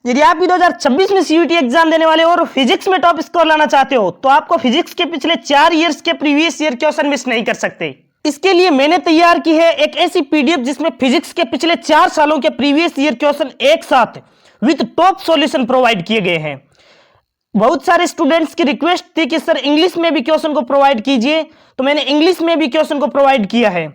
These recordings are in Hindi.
यदि आप भी 2026 में सीयूईटी एग्जाम देने वाले हो और फिजिक्स में टॉप स्कोर लाना चाहते हो तो आपको फिजिक्स के पिछले 4 ईयर्स के प्रीवियस ईयर क्वेश्चन मिस नहीं कर सकते। इसके लिए मैंने तैयार की है एक ऐसी पीडीएफ जिसमें फिजिक्स के पिछले 4 सालों के प्रीवियस ईयर क्वेश्चन एक साथ विद टॉप सॉल्यूशन प्रोवाइड किए गए हैं। बहुत सारे स्टूडेंट्स की रिक्वेस्ट थी कि सर इंग्लिश में भी क्वेश्चन को प्रोवाइड कीजिए, तो मैंने इंग्लिश में भी क्वेश्चन को प्रोवाइड किया है।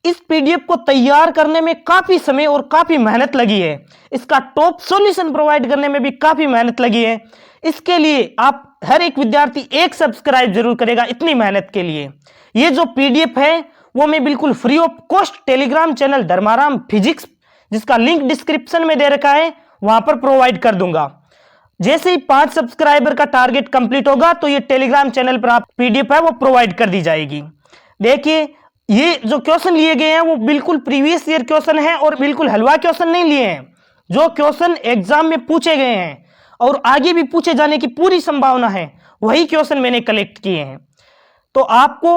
इस पीडीएफ को तैयार करने में काफी समय और काफी मेहनत लगी है। इसका टॉप सॉल्यूशन प्रोवाइड करने में भी काफी मेहनत लगी है। इसके लिए आप हर एक विद्यार्थी एक सब्सक्राइब जरूर करेगा इतनी मेहनत के लिए। ये जो पीडीएफ है वो मैं बिल्कुल free of cost Telegram channel Dharmaram physics, जिसका लिंक डिस्क्रिप्शन में दे रखा है, वहां पर प्रोवाइड कर दूंगा। जैसे ही 5 सब्सक्राइबर का टारगेट कंप्लीट होगा तो ये टेलीग्राम चैनल पर आप पीडीएफ है वो प्रोवाइड कर दी जाएगी। देखिए ये जो क्वेश्चन लिए गए हैं वो बिल्कुल प्रीवियस ईयर क्वेश्चन है और बिल्कुल हलवा क्वेश्चन नहीं लिए हैं। जो क्वेश्चन एग्जाम में पूछे गए हैं और आगे भी पूछे जाने की पूरी संभावना है वही क्वेश्चन मैंने कलेक्ट किए हैं। तो आपको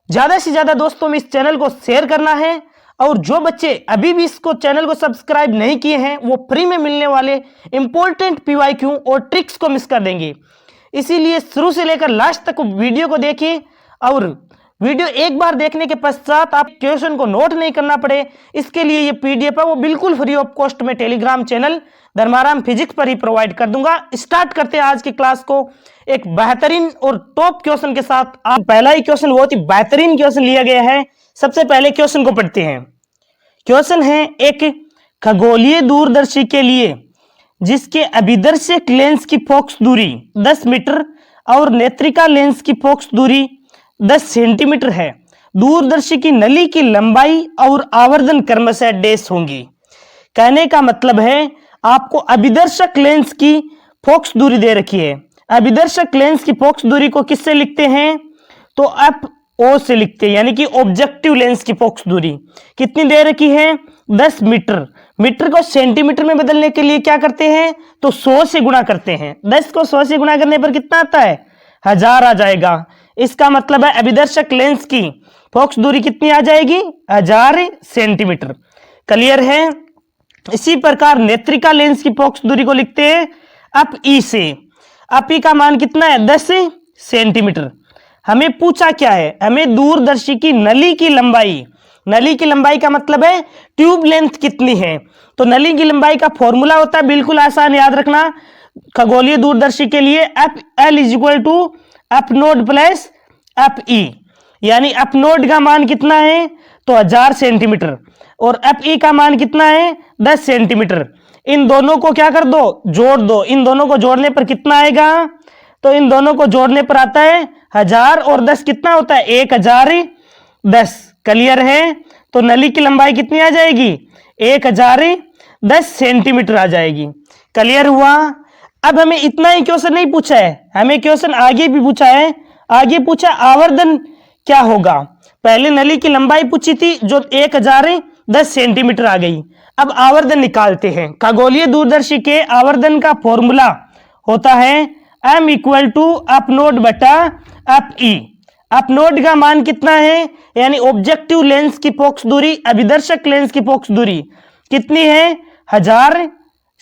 ज्यादा से ज्यादा दोस्तों में इस चैनल को शेयर करना है और जो बच्चे अभी भी इसको चैनल को सब्सक्राइब नहीं किए हैं वो फ्री में मिलने वाले इंपॉर्टेंट पीवाईक्यू और ट्रिक्स को मिस कर देंगे। इसीलिए शुरू से लेकर लास्ट तक वीडियो को देखें और वीडियो एक बार देखने के पश्चात आप क्वेश्चन को नोट नहीं करना पड़े, इसके लिए ये पीडीएफ है वो बिल्कुल फ्री ऑफ कॉस्ट में टेलीग्राम चैनल धर्माराम फिजिक्स पर ही प्रोवाइड कर दूंगा। स्टार्ट करते हैं आज की क्लास को एक बेहतरीन और टॉप क्वेश्चन के साथ। आप पहला ही क्वेश्चन बहुत ही बेहतरीन क्वेश्चन लिया गया है। सबसे पहले क्वेश्चन को पढ़ते हैं। क्वेश्चन है एक खगोलीय दूरदर्शी के लिए जिसके अभिदर्शक लेंस की फोकस दूरी 10 मीटर और नेत्रिका लेंस की फोकस दूरी 10 सेंटीमीटर है, दूरदर्शी की नली की लंबाई और आवर्धन क्रमशः डैश होंगी। कहने का मतलब है आपको अभिदर्शक लेंस की फोकस दूरी दे रखी है। अभिदर्शक लेंस की फोकस दूरी को किससे लिखते हैं तो एफ ओ से लिखते हैं, यानी कि ऑब्जेक्टिव लेंस की फोकस दूरी कितनी दे रखी है 10 मीटर। मीटर को सेंटीमीटर में बदलने के लिए क्या करते हैं तो 100 से गुणा करते हैं। 10 को 100 से गुणा करने पर कितना आता है 1000 आ जाएगा। इसका मतलब है अभिदर्शक लेंस की फोकस दूरी कितनी आ जाएगी 1000 सेंटीमीटर। क्लियर है। इसी प्रकार नेत्रिका लेंस की फोकस दूरी को लिखते हैं अप ई से। अप ई का मान कितना है 10 सेंटीमीटर। हमें पूछा क्या है, हमें दूरदर्शी की नली की लंबाई, नली की लंबाई का मतलब है ट्यूब लेंथ कितनी है। तो नली की लंबाई का फॉर्मूला होता है बिल्कुल आसान याद रखना खगोलीय दूरदर्शी के लिए F L is equal to F naught plus F E, यानी एफ नोड का मान कितना है तो 1000 सेंटीमीटर और एफ ई का मान कितना है 10 सेंटीमीटर। इन दोनों को क्या कर दो जोड़ दो। इन दोनों को जोड़ने पर कितना आएगा तो इन दोनों को जोड़ने पर आता है 1000 और 10 कितना होता है 1010। क्लियर है। तो नली की लंबाई कितनी आ जाएगी 1010 सेंटीमीटर आ जाएगी। क्लियर हुआ। अब हमें इतना ही क्वेश्चन नहीं पूछा है, हमें क्वेश्चन आगे भी पूछा है। आगे पूछा आवर्धन क्या होगा। पहले नली की लंबाई पूछी थी जो 1010 सेंटीमीटर आ गई। अब आवर्धन निकालते हैं। खगोलीय दूरदर्शी के आवर्धन का फॉर्मूला होता है m equal to F naught बटा एफ ई। एफ नोड का मान कितना है यानी ऑब्जेक्टिव लेंस की फोकस दूरी, अभिदर्शक लेंस की फोकस दूरी कितनी है 1000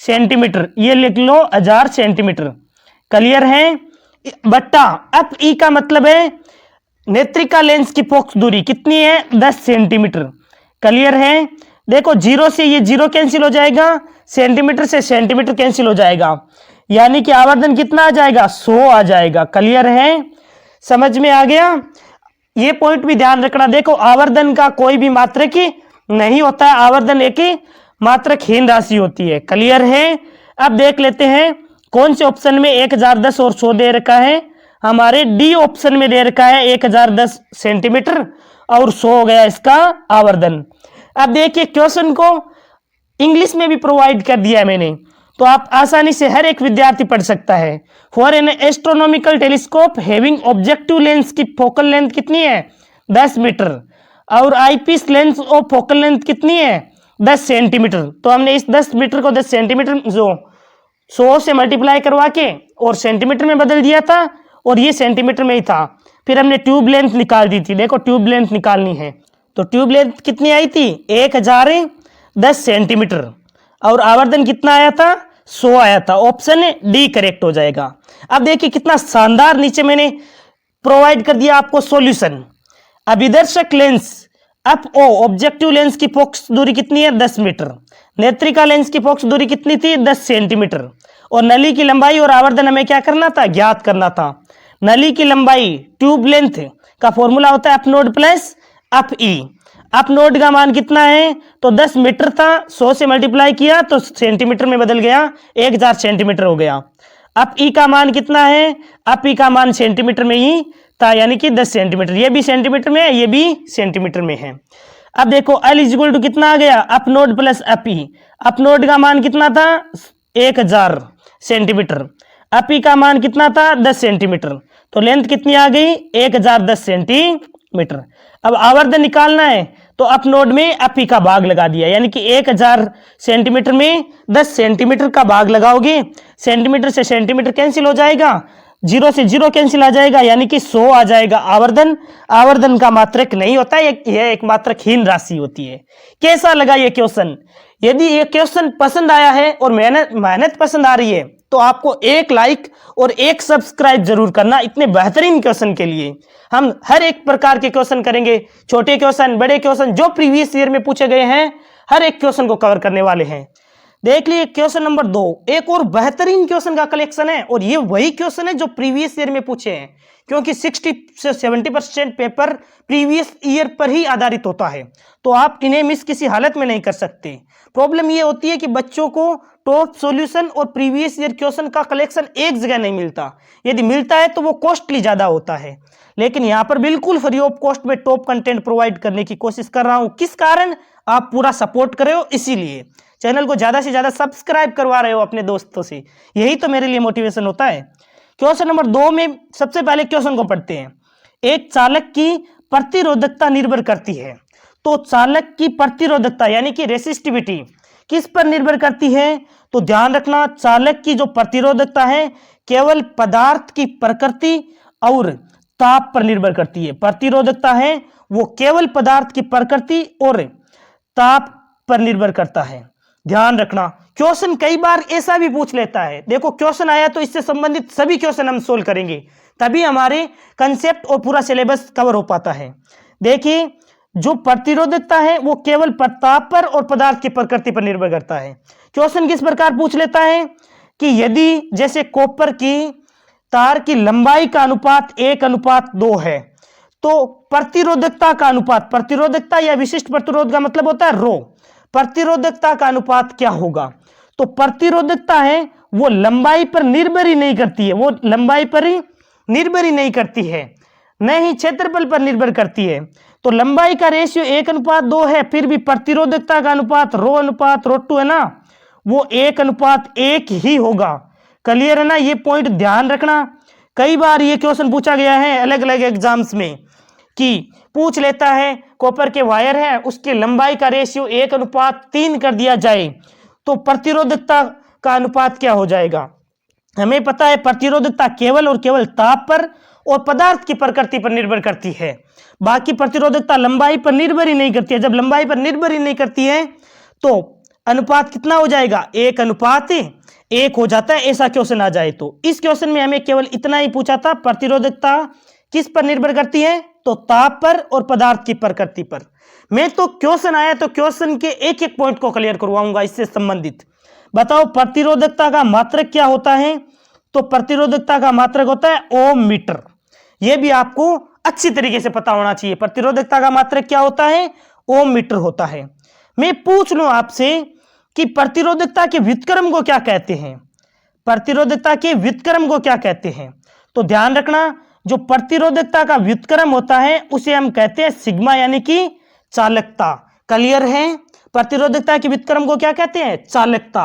सेंटीमीटर। ये लिख लो 1000 सेंटीमीटर। क्लियर है। बट्टा एफ ई का मतलब है नेत्रिका लेंस की फोकस दूरी कितनी है 10 सेंटीमीटर। क्लियर है। देखो 0 से ये 0 कैंसिल हो जाएगा, सेंटीमीटर से सेंटीमीटर कैंसिल हो जाएगा, यानी कि आवर्धन कितना आ जाएगा 100 आ जाएगा। क्लियर है। समझ में आ गया। ये पॉइंट भी ध्यान रखना। देखो आवर्धन का कोई भी मात्रक नहीं होता है, आवर्धन एक ही मात्रकहीन राशि होती है। क्लियर है। अब देख लेते हैं कौन से ऑप्शन में 1010 और 100 दे रखा है। हमारे डी ऑप्शन में दे रखा है 1010 सेंटीमीटर और 100 हो गया इसका आवर्धन। अब देखिए क्वेश्चन को इंग्लिश में भी प्रोवाइड कर दिया है मैंने, तो आप आसानी से हर एक विद्यार्थी पढ़ सकता है। For an astronomical telescope having objective lens की फोकल लेंथ कितनी है 10 मीटर और eyepiece lens of focal length कितनी है 10 सेंटीमीटर। तो हमने इस 10 मीटर को 10 सेंटीमीटर जो 100 से मल्टीप्लाई करवा के और सेंटीमीटर में बदल दिया था और ये सेंटीमीटर में ही था। फिर हमने ट्यूब लेंथ निकाल दी थी। देखो ट्यूब लेंथ निकालनी है तो ट्यूब लेंथ कितनी आई थी 1010 सेंटीमीटर और आवर्धन कितना आया था 100 आया था। ऑप्शन डी करेक्ट हो जाएगा। अब देखिए कितना शानदार नीचे मैंने प्रोवाइड कर दिया आपको सॉल्यूशन। अभिदर्शक लेंस अप ओ ऑब्जेक्टिव लेंस की फोकस दूरी कितनी है 10 मीटर। नेत्रिका लेंस की फोकस दूरी कितनी थी 10 सेंटीमीटर। और नली की लंबाई और आवर्धन हमें क्या करना था, ज्ञात करना था। नली की लंबाई ट्यूब लेंथ का फॉर्मूला होता है अप नोड प्लस अप ई। अप नोड का मान कितना है तो 10 मीटर था, 100 से मल्टीप्लाई किया तो सेंटीमीटर में बदल गया, 1000 सेंटीमीटर हो गया। अप ई का मान कितना है, अप ई का मान सेंटीमीटर में ही था, यानी कि 10 सेंटीमीटर। ये भी सेंटीमीटर में है, ये भी सेंटीमीटर में है। अब देखो L इक्वल टू कितना आ गया, अप नोड प्लस अप ई। अप नोड का मान कितना था 1000 सेंटीमीटर, अप ई का मान कितना था 10 सेंटीमीटर, तो लेंथ कितनी आ गई 1010 सेंटीमीटर। अब आवर्धन निकालना है तो अप नोड में अप ई का भाग लगा दिया, यानी कि 1000 सेंटीमीटर में 10 सेंटीमीटर का भाग लगाओगे, सेंटीमीटर से सेंटीमीटर कैंसिल हो जाएगा, 0 से 0 कैंसिल आ जाएगा, यानी कि 100 आ जाएगा। आवर्धन आवर्धन का मात्रक नहीं होता, यह एक मात्रकहीन राशि होती है। कैसा लगा ये क्वेश्चन? यदि ये क्वेश्चन पसंद आया है और मेहनत पसंद आ रही है तो आपको एक लाइक और एक सब्सक्राइब जरूर करना। इतने बेहतरीन क्वेश्चन के लिए हम हर एक प्रकार के क्वेश्चन करेंगे, छोटे क्वेश्चन, बड़े क्वेश्चन, जो प्रीवियस ईयर में पूछे गए हैं हर एक क्वेश्चन को कवर करने वाले हैं। देख लिए क्वेश्चन नंबर 2, एक और बेहतरीन क्वेश्चन का कलेक्शन है, और ये वही क्वेश्चन है जो प्रीवियस ईयर में पूछे हैं, क्योंकि 60 से 70% पेपर प्रीवियस ईयर पर ही आधारित होता है, तो आप इन्हें मिस किसी हालत में नहीं कर सकते। प्रॉब्लम ये होती है कि बच्चों को टॉप सॉल्यूशन और प्रीवियस ईयर क्वेश्चन का कलेक्शन एक जगह नहीं मिलता, यदि मिलता है तो वो कॉस्टली ज्यादा होता है, लेकिन यहाँ पर बिल्कुल फ्री ऑफ कॉस्ट में टॉप कंटेंट प्रोवाइड करने की कोशिश कर रहा हूँ। किस कारण? आप पूरा सपोर्ट कर रहे हो, इसीलिए चैनल को ज्यादा से ज्यादा सब्सक्राइब करवा रहे हो अपने दोस्तों से, यही तो मेरे लिए मोटिवेशन होता है। क्वेश्चन नंबर 2 में सबसे पहले क्वेश्चन को पढ़ते हैं। एक चालक की प्रतिरोधकता निर्भर करती है, तो चालक की प्रतिरोधकता यानी कि रेसिस्टिविटी किस पर निर्भर करती है? तो ध्यान रखना, चालक की जो प्रतिरोधकता है केवल पदार्थ की प्रकृति और ताप पर निर्भर करती है। प्रतिरोधकता है वो केवल पदार्थ की प्रकृति और ताप पर निर्भर करता है। ध्यान रखना, क्वेश्चन कई बार ऐसा भी पूछ लेता है, देखो क्वेश्चन आया तो इससे संबंधित सभी क्वेश्चन हम सोल्व करेंगे, तभी हमारे कंसेप्ट और पूरा सिलेबस कवर हो पाता है। देखिए, जो प्रतिरोधकता है वो केवल ताप पर और पदार्थ की प्रकृति पर निर्भर करता है। क्वेश्चन किस प्रकार पूछ लेता है कि यदि जैसे कॉपर की तार की लंबाई का अनुपात 1:2 है, तो प्रतिरोधकता का अनुपात, प्रतिरोधकता या विशिष्ट प्रतिरोध का मतलब होता है रो, प्रतिरोधकता का अनुपात क्या होगा? तो प्रतिरोधकता है वो लंबाई पर निर्भर ही नहीं करती है, वो लंबाई पर ही निर्भर ही नहीं करती है, न ही क्षेत्रफल पर निर्भर करती है। तो लंबाई का रेशियो 1:2 है, फिर भी प्रतिरोधकता का अनुपात रो2 है ना, वो 1:1 ही होगा। क्लियर है ना? ये पॉइंट ध्यान रखना। कई बार ये क्वेश्चन पूछा गया है अलग अलग एग्जाम्स में, कि पूछ लेता है कॉपर के वायर है उसकी लंबाई का रेशियो 1:3 कर दिया जाए तो प्रतिरोधकता का अनुपात क्या हो जाएगा? हमें पता है प्रतिरोधकता केवल और केवल ताप पर और पदार्थ की प्रकृति पर निर्भर करती है, बाकी प्रतिरोधकता लंबाई पर निर्भर ही नहीं करती है। जब लंबाई पर निर्भर ही नहीं करती है तो अनुपात कितना हो जाएगा? 1:1 हो जाता है, ऐसा क्वेश्चन आ जाए तो। इस क्वेश्चन में हमें केवल इतना ही पूछा था, प्रतिरोधकता किस पर निर्भर करती है? तो ताप पर और पदार्थ की प्रकृति पर। मैं तो क्वेश्चन आया तो क्वेश्चन के एक एक पॉइंट को क्लियर करवाऊंगा इससे संबंधित। बताओ प्रतिरोधकता का मात्रक क्या होता है? तो प्रतिरोधकता का मात्रक होता है ओम मीटर। यह भी आपको अच्छी तरीके से पता होना चाहिए, प्रतिरोधकता का मात्रक क्या होता है? ओम मीटर होता है। मैं पूछ लूं आपसे कि प्रतिरोधकता के व्युत्क्रम को क्या कहते हैं? प्रतिरोधकता के व्युत्क्रम को क्या कहते हैं? तो ध्यान रखना, जो प्रतिरोधकता का व्युत्क्रम होता है उसे हम कहते हैं सिग्मा, यानी कि चालकता। क्लियर है? प्रतिरोधकता के व्युत्क्रम को क्या कहते हैं? चालकता।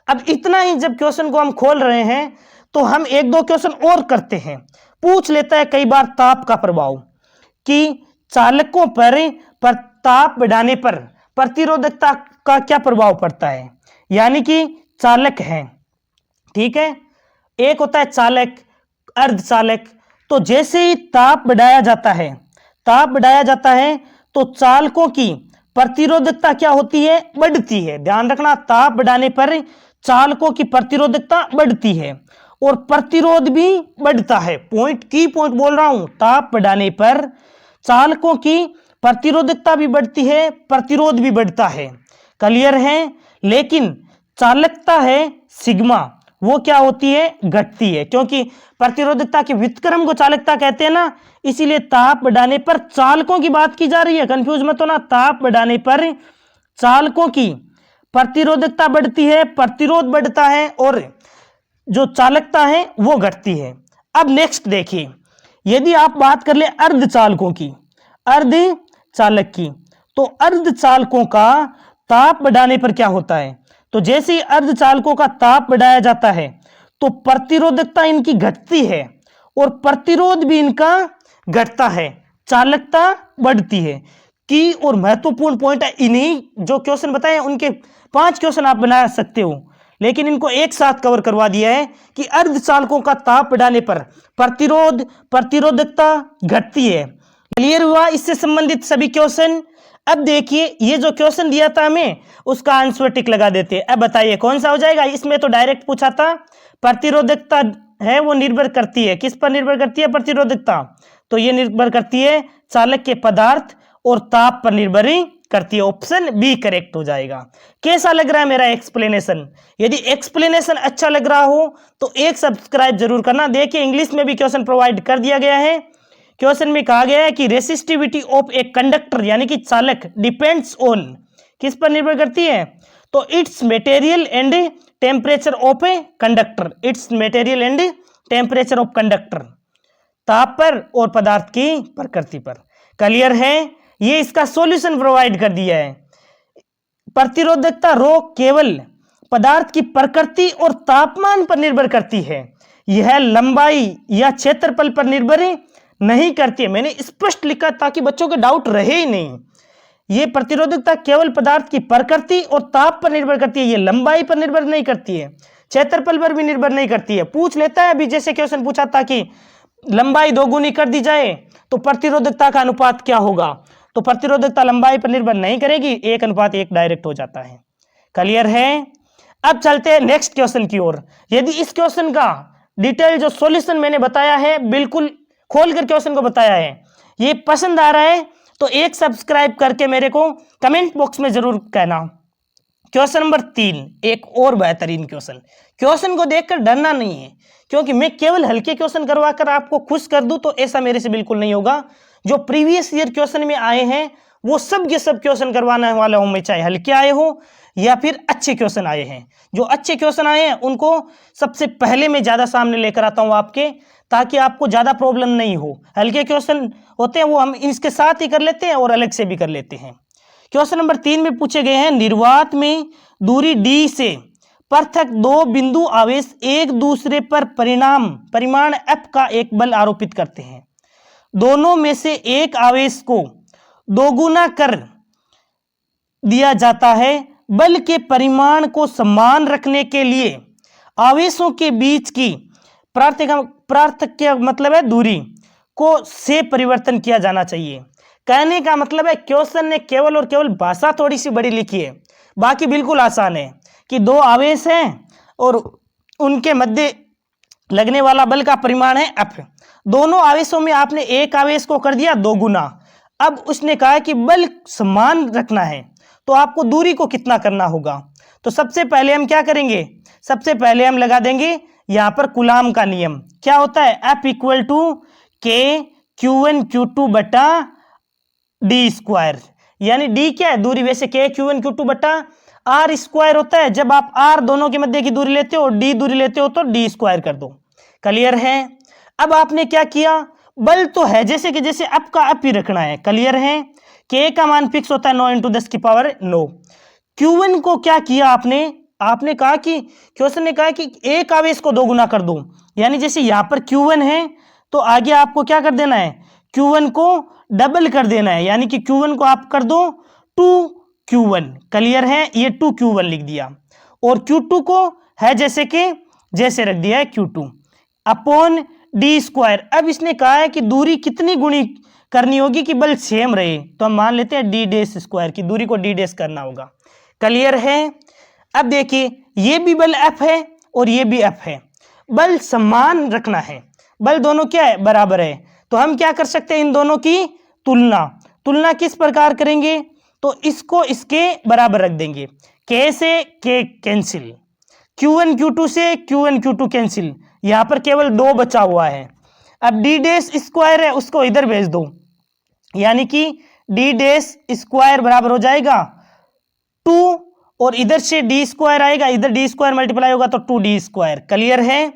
अब इतना ही जब क्वेश्चन को हम खोल रहे हैं तो हम एक दो क्वेश्चन और करते हैं। पूछ लेता है कई बार ताप का प्रभाव, कि चालकों पर ताप बढ़ाने पर प्रतिरोधकता का क्या प्रभाव पड़ता है, यानी कि चालक है, ठीक है, एक होता है चालक, अर्धचालक। तो जैसे ही ताप बढ़ाया जाता है, ताप बढ़ाया जाता है तो चालकों की प्रतिरोधकता क्या होती है? बढ़ती है। ध्यान रखना, ताप बढ़ाने पर चालकों की प्रतिरोधकता बढ़ती है और प्रतिरोध भी बढ़ता है। पॉइंट बोल रहा हूं, ताप बढ़ाने पर चालकों की प्रतिरोधकता भी बढ़ती है, प्रतिरोध भी बढ़ता है। क्लियर है? लेकिन चालकता है सिग्मा, वो क्या होती है? घटती है, क्योंकि प्रतिरोधकता के व्युत्क्रम को चालकता कहते हैं ना, इसीलिए ताप बढ़ाने पर चालकों की बात की जा रही है, कंफ्यूज मत होना। ताप बढ़ाने पर चालकों की प्रतिरोधकता बढ़ती है, प्रतिरोध बढ़ता है और जो चालकता है वो घटती है। अब नेक्स्ट देखिए, यदि आप बात कर ले अर्धचालकों की, अर्धचालक की, तो अर्धचालकों का ताप बढ़ाने पर क्या होता है? तो जैसे ही अर्धचालकों का ताप बढ़ाया जाता है तो प्रतिरोधकता इनकी घटती है और प्रतिरोध भी इनका घटता है, चालकता बढ़ती है। की और महत्वपूर्ण पॉइंट है, इन्हीं जो क्वेश्चन बताए उनके 5 क्वेश्चन आप बना सकते हो, लेकिन इनको एक साथ कवर करवा दिया है कि अर्धचालकों का ताप बढ़ाने पर प्रतिरोधकता घटती है। क्लियर हुआ इससे संबंधित सभी क्वेश्चन? अब देखिए, ये जो क्वेश्चन दिया था हमें उसका आंसर टिक लगा देते हैं। अब बताइए कौन सा हो जाएगा? इसमें तो डायरेक्ट पूछा था प्रतिरोधकता है वो निर्भर करती है, किस पर निर्भर करती है? प्रतिरोधकता। तो ये निर्भर करती है चालक के पदार्थ और ताप पर निर्भर करती है। ऑप्शन बी करेक्ट हो जाएगा। कैसा लग रहा है मेरा एक्सप्लेनेशन? यदि एक्सप्लेनेशन अच्छा लग रहा हो तो एक सब्सक्राइब जरूर करना। देखिए इंग्लिश में भी क्वेश्चन प्रोवाइड कर दिया गया है। क्वेश्चन में कहा गया है कि रेसिस्टिविटी ऑफ ए कंडक्टर यानी कि चालक डिपेंड्स ऑन, किस पर निर्भर करती है? तो it's material and temperature of a conductor, it's material and temperature of conductor, ताप पर और पदार्थ की प्रकृति पर। क्लियर है? ये इसका सॉल्यूशन प्रोवाइड कर दिया है। प्रतिरोधकता रो केवल पदार्थ की प्रकृति और तापमान पर निर्भर करती है, यह लंबाई या क्षेत्रफल पर निर्भर नहीं करती है। मैंने स्पष्ट लिखा ताकि बच्चों के डाउट रहे ही नहीं। ये प्रतिरोधकता केवल पदार्थ की प्रकृति और ताप पर निर्भर करती है, ये लंबाई पर निर्भर नहीं करती है, क्षेत्रफल पर भी निर्भर नहीं करती है। पूछ लेता है अभी, जैसे क्वेश्चन पूछा था कि लंबाई दोगुनी कर दी जाए तो प्रतिरोधकता का अनुपात क्या होगा? तो प्रतिरोधकता लंबाई पर निर्भर नहीं करेगी, 1:1 डायरेक्ट हो जाता है। क्लियर है? अब चलते हैं नेक्स्ट क्वेश्चन की ओर। यदि इस क्वेश्चन का डिटेल जो सॉल्यूशन मैंने बताया है, बिल्कुल खोलकर क्वेश्चन को बताया है, ये पसंद आ रहा है तो एक सब्सक्राइब करके मेरे को कमेंट बॉक्स में जरूर कहना। क्वेश्चन नंबर 3 एक और बेहतरीन क्वेश्चन। क्वेश्चन को देखकर डरना नहीं है, क्योंकि मैं केवल हल्के क्वेश्चन करवाकर आपको खुश कर दूं तो ऐसा मेरे से बिल्कुल नहीं होगा। जो प्रीवियस ईयर क्वेश्चन में आए हैं वो सब के सब क्वेश्चन करवाने वाला हूं मैं, चाहे हल्के आए हो या फिर अच्छे क्वेश्चन आए हैं। जो अच्छे क्वेश्चन आए हैं उनको सबसे पहले मैं ज्यादा सामने लेकर आता हूं आपके, ताकि आपको ज्यादा प्रॉब्लम नहीं हो। हल्के क्वेश्चन होते हैं वो हम इसके साथ ही कर लेते हैं और अलग से भी कर लेते हैं। क्वेश्चन नंबर 3 में पूछे गए हैं, निर्वात में दूरी d से पृथक 2 बिंदु आवेश एक दूसरे पर परिमाण f का एक बल आरोपित करते हैं। दोनों में से एक आवेश को दोगुना कर दिया जाता है। बल के परिमाण को समान रखने के लिए आवेशों के बीच की पार्थक्य मतलब है दूरी को से परिवर्तन किया जाना चाहिए। कहने का मतलब है क्वेश्चन ने केवल और केवल भाषा थोड़ी सी बड़ी लिखी है, बाकी बिल्कुल आसान है कि 2 आवेश हैं और उनके मध्य लगने वाला बल का परिमाण है F। दोनों आवेशों में आपने एक आवेश को कर दिया 2 गुना। अब उसने कहा कि बल समान रखना है तो आपको दूरी को कितना करना होगा। तो सबसे पहले हम क्या करेंगे? सबसे पहले हम लगा देंगे यहां पर कूलाम का नियम। क्या होता है? F equal to K Q1 Q2 बटा डी स्क्वायर, यानी डी क्या है? दूरी। वैसे K Q1 Q2 बटा R स्क्वायर होता है। जब आप R दोनों के मध्य की दूरी लेते हो और D दूरी लेते हो तो D स्क्वायर कर दो। क्लियर है? अब आपने क्या किया? बल तो है जैसे कि जैसे F का F ही रखना है। क्लियर है? K का मान फिक्स होता है 9 × 10 की पावर 9। Q1 को क्या किया आपने कहा कि क्वेश्चन ने कहा कि एक आवेश को 2 गुना कर दो, यानी जैसे यहां पर Q1 है तो आगे आपको क्या कर देना है? Q1 को डबल कर देना है, यानी कि Q1 को आप कर दो 2Q1। क्लियर है? ये 2Q1 लिख दिया और Q2 को है जैसे कि जैसे रख दिया है Q2 अपॉन डी स्क्वायर। अब इसने कहा है कि दूरी कितनी गुणी करनी होगी कि बल सेम रहे, तो हम मान लेते हैं डी डैश स्क्वायर की दूरी को डी डैश करना होगा। क्लियर है? अब देखिए ये भी बल F है और ये भी F है, बल समान रखना है, बल दोनों क्या है, बराबर है। तो हम क्या कर सकते हैं, इन दोनों की तुलना किस प्रकार करेंगे, तो इसको इसके बराबर रख देंगे। K से K कैंसिल, Q1 Q2 से Q1 Q2 कैंसिल, यहां पर केवल 2 बचा हुआ है। अब D डैश स्क्वायर है उसको इधर भेज दो, यानी कि D डैश स्क्वायर बराबर हो जाएगा 2, और इधर से D स्क्वायर आएगा, इधर D स्क्वायर मल्टीप्लाई होगा तो 2D स्क्वायर। क्लियर है,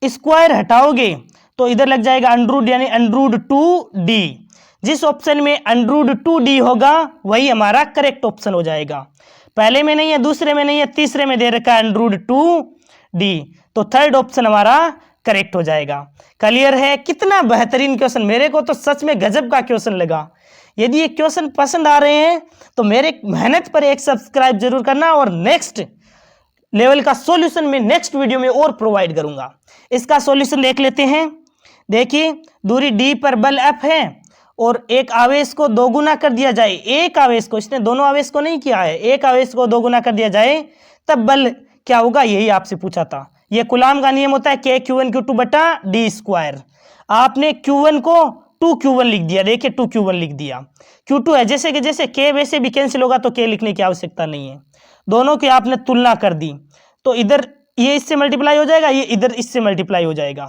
स्क्वायर हटाओगे तो इधर लग जाएगा अंडरूट, यानी अंडरूट 2D। जिस ऑप्शन में अंडरूट 2D होगा वही हमारा करेक्ट ऑप्शन हो जाएगा। पहले में नहीं है, दूसरे में नहीं है, तीसरे में दे रखा है अंडरूट 2D, तो थर्ड ऑप्शन हमारा करेक्ट हो जाएगा। क्लियर है, कितना बेहतरीन क्वेश्चन, मेरे को तो सच में गजब का क्वेश्चन लगा। यदि ये क्वेश्चन पसंद आ रहे हैं तो मेरे मेहनत पर एक सब्सक्राइब जरूर करना, और नेक्स्ट लेवल का सॉल्यूशन में नेक्स्ट वीडियो में और प्रोवाइड करूंगा। इसका सॉल्यूशन देख लेते हैं। देखिए दूरी D पर बल F है और एक आवेश को दोगुना कर दिया जाए, एक आवेश को, इसने दोनों आवेश को नहीं किया है, एक आवेश को दोगुना कर दिया जाए तब बल क्या होगा, यही आपसे पूछा था। यह कूलाम का नियम होता है K Q1 Q2 बटा D स्क्वायर। आपने Q1 को 2Q1 लिख दिया, देखिए 2Q1 लिख दिया, Q2 है जैसे कि जैसे, K वैसे भी कैंसिल होगा तो K लिखने की आवश्यकता नहीं है। दोनों की आपने तुलना कर दी तो इधर ये इससे मल्टीप्लाई हो जाएगा, ये इधर इससे मल्टीप्लाई हो जाएगा,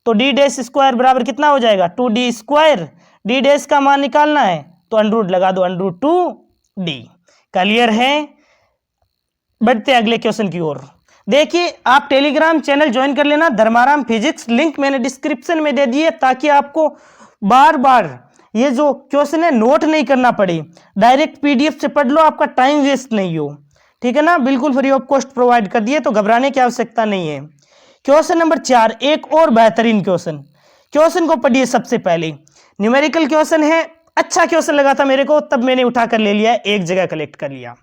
तो D डैश स्क्वायर बराबर कितना हो जाएगा, 2D स्क्वायर। D डैश का मान निकालना है तो अंडरूट लगा दो, अंडरूट 2D। क्लियर है, बढ़ते अगले क्वेश्चन की ओर। देखिए आप टेलीग्राम चैनल ज्वाइन कर लेना, धर्माराम फिजिक्स, लिंक मैंने डिस्क्रिप्शन में दे दी है, ताकि आपको बार बार ये जो क्वेश्चन है नोट नहीं करना पड़े, डायरेक्ट PDF से पढ़ लो, आपका टाइम वेस्ट नहीं हो, ठीक है ना, बिल्कुल फ्री ऑफ कॉस्ट प्रोवाइड कर दिए, तो घबराने की आवश्यकता नहीं है। क्वेश्चन नंबर 4, एक और बेहतरीन क्वेश्चन को पढ़िए। सबसे पहले न्यूमेरिकल क्वेश्चन है, अच्छा क्वेश्चन लगा था मेरे को, तब मैंने उठा कर ले लिया, एक जगह कलेक्ट कर लिया।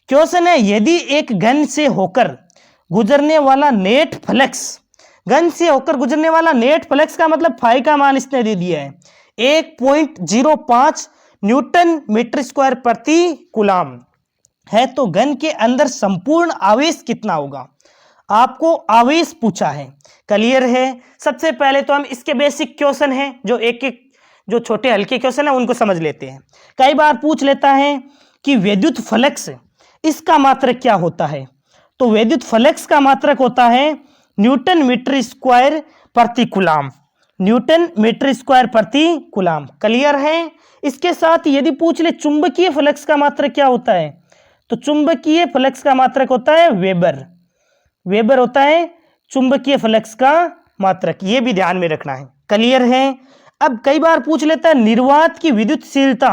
क्वेश्चन है, यदि एक घन से होकर गुजरने वाला नेट फ्लक्स, घन से होकर गुजरने वाला नेट फ्लक्स का मतलब फाई का मान इसने दे दिया है 1.05 न्यूटन मीटर स्क्वायर प्रति कूलाम है, तो घन के अंदर संपूर्ण आवेश कितना होगा, आपको आवेश पूछा है। क्लियर है, सबसे पहले तो हम इसके बेसिक क्वेश्चन हैं, जो एक जो छोटे हल्के क्वेश्चन है उनको समझ लेते हैं। कई बार पूछ लेता है कि विद्युत फ्लक्स इसका मात्रक क्या होता है, तो विद्युत फ्लक्स का मात्रक होता है न्यूटन मीटर स्क्वायर प्रति कूलाम, न्यूटन मीटर स्क्वायर प्रति कूलाम। क्लियर है, इसके साथ यदि पूछ ले चुंबकीय फ्लक्स का मात्रक क्या होता है, तो चुंबकीय फ्लक्स का मात्रक होता है वेबर होता है चुंबकीय फ्लक्स का मात्रक, ये भी ध्यान में रखना है। क्लियर है, अब कई बार पूछ लेता है निर्वात की विद्युतशीलता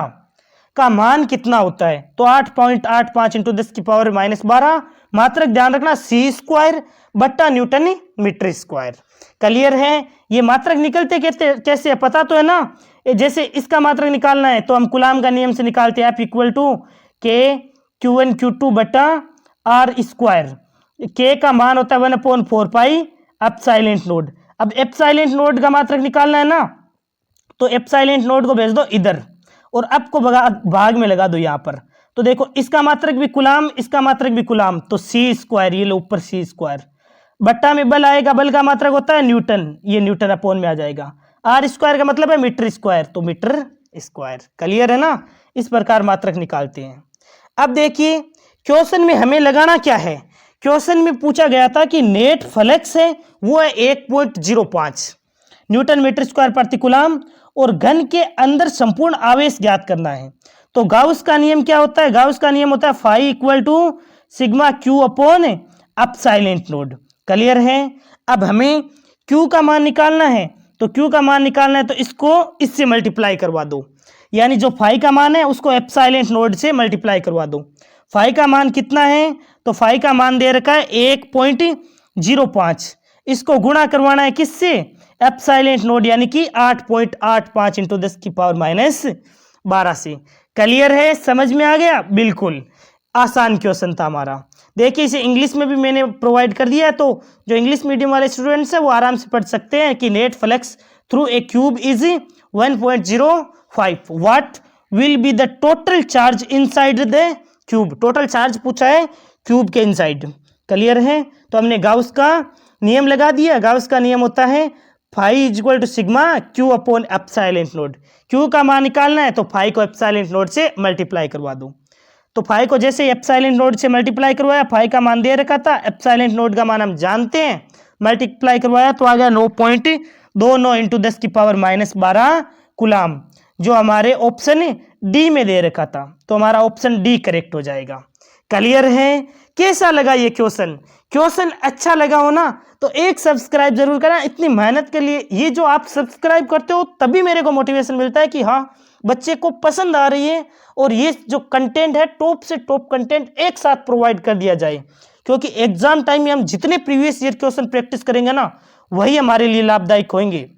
का मान कितना होता है, तो 8.85 × 10⁻⁻12, मात्रक ध्यान रखना C स्क्वायर बट्टा न्यूटन मीटर स्क्वायर। क्लियर है, ये मात्रक निकलते कैसे है पता तो है ना, जैसे इसका मात्रक निकालना है तो हम कूलाम का नियम से निकालते हैं, F = K Q1 Q2 बट्टा R स्क्वायर। K का मान होता है 1/4 पाई एप्सिलॉन नोड। अब एप्सिलॉन नोड का मात्रक निकालना है ना, तो एप्सिलॉन नोड को भेज दो इधर और अब को भाग में लगा दो यहाँ पर, तो देखो इसका मात्रक भी कूलाम, इसका मात्रक भी कूलाम, तो C स्क्वायर, ये लो ऊपर C स्क्वायर, बट्टा में बल आएगा, बल का मात्रक होता है न्यूटन, ये न्यूटन अपॉन में आ जाएगा, R स्क्वायर का मतलब है मीटर स्क्वायर, तो मीटर स्क्वायर। क्लियर है ना, इस प्रकार मात्रक निकालते हैं। अब देखिए क्वेश्चन में हमें लगाना क्या है, क्वेश्चन में पूछा गया था कि नेट फ्लक्स है वो है 1.05 न्यूटन मीटर स्क्वायर प्रति कूलाम, और घन के अंदर संपूर्ण आवेश ज्ञात करना है। तो गाउस का नियम क्या होता है, गाउस का नियम होता है phi = sigma Q upon epsilon naught. Clear है, अब हमें Q का मान निकालना है, तो Q का मान निकालना है तो इसको इससे मल्टीप्लाई करवा दो, यानी जो फाई का मान है उसको एप्सिलॉन नोड से मल्टीप्लाई करवा दो। फाई का मान कितना है, तो फाई का मान दे रखा है 1.05, इसको गुणा करवाना है किससे, एप्सिलॉन नोड, यानी कि 8.85 × 10⁻⁻12 से। क्लियर है, समझ में आ गया, बिल्कुल आसान क्वेश्चन था हमारा। देखिए इसे इंग्लिश में भी मैंने प्रोवाइड कर दिया है, तो जो इंग्लिश मीडियम वाले स्टूडेंट्स हैं वो आराम से पढ़ सकते हैं कि net flux through a cube is 1.05, what will be the total charge inside the cube. Total charge पूछा है क्यूब के इनसाइड। क्लियर है? तो हमने गाउस का नियम लगा दिया। गाउस का नियम होता है phi equal to sigma Q upon epsilon naught. Q का मान निकालना है तो फाई को एप्सिलॉन नोट से मल्टीप्लाई करवा दो। तो फाई को जैसे एप्सिलॉन नोट से मल्टीप्लाई करवाया, फाई का मान दे रखा था, एप्सिलॉन नोट का मान हम जानते हैं, मल्टीप्लाई करवाया तो आ गया 9.29 इंटू 10 की पावर -12 कूलाम, जो हमारे ऑप्शन डी में दे रखा था। तो हमारा ऑप्शन डी करेक्ट हो जाएगा। क्लियर है? कैसा लगा ये क्वेश्चन? क्वेश्चन अच्छा लगा हो ना तो एक सब्सक्राइब जरूर करना। इतनी मेहनत के लिए ये जो आप सब्सक्राइब करते हो तभी मेरे को मोटिवेशन मिलता है कि हाँ बच्चे को पसंद आ रही है और ये जो कंटेंट है टॉप से टॉप कंटेंट एक साथ प्रोवाइड कर दिया जाए। क्योंकि एग्जाम टाइम में हम जितने प्रीवियस ईयर क्वेश्चन प्रैक्टिस करेंगे ना वही हमारे लिए लाभदायक होंगे।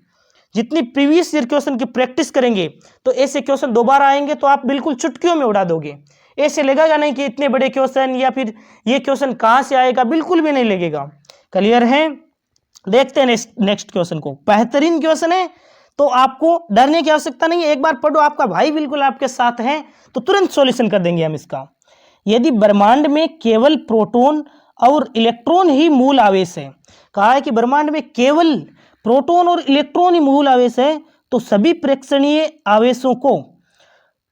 जितनी प्रीवियस ईयर क्वेश्चन की प्रैक्टिस करेंगे तो ऐसे क्वेश्चन दोबारा आएंगे तो आप बिल्कुल चुटकियों में उड़ा दोगे। ऐसे लगेगा नहीं कि इतने बड़े क्वेश्चन या फिर ये क्वेश्चन कहाँ से आएगा, बिल्कुल भी नहीं लगेगा। क्लियर है? देखते हैं नेक्स्ट क्वेश्चन को। बेहतरीन क्वेश्चन है तो आपको डरने की आवश्यकता नहीं है। एक बार पढ़ो, आपका भाई बिल्कुल आपके साथ है तो तुरंत सॉल्यूशन कर देंगे हम इसका। यदि ब्रह्मांड में केवल प्रोटॉन और इलेक्ट्रॉन ही मूल आवेश है, कहा है कि ब्रह्मांड में केवल प्रोटॉन और इलेक्ट्रॉन ही मूल आवेश है, तो सभी प्रेक्षणीय आवेशों को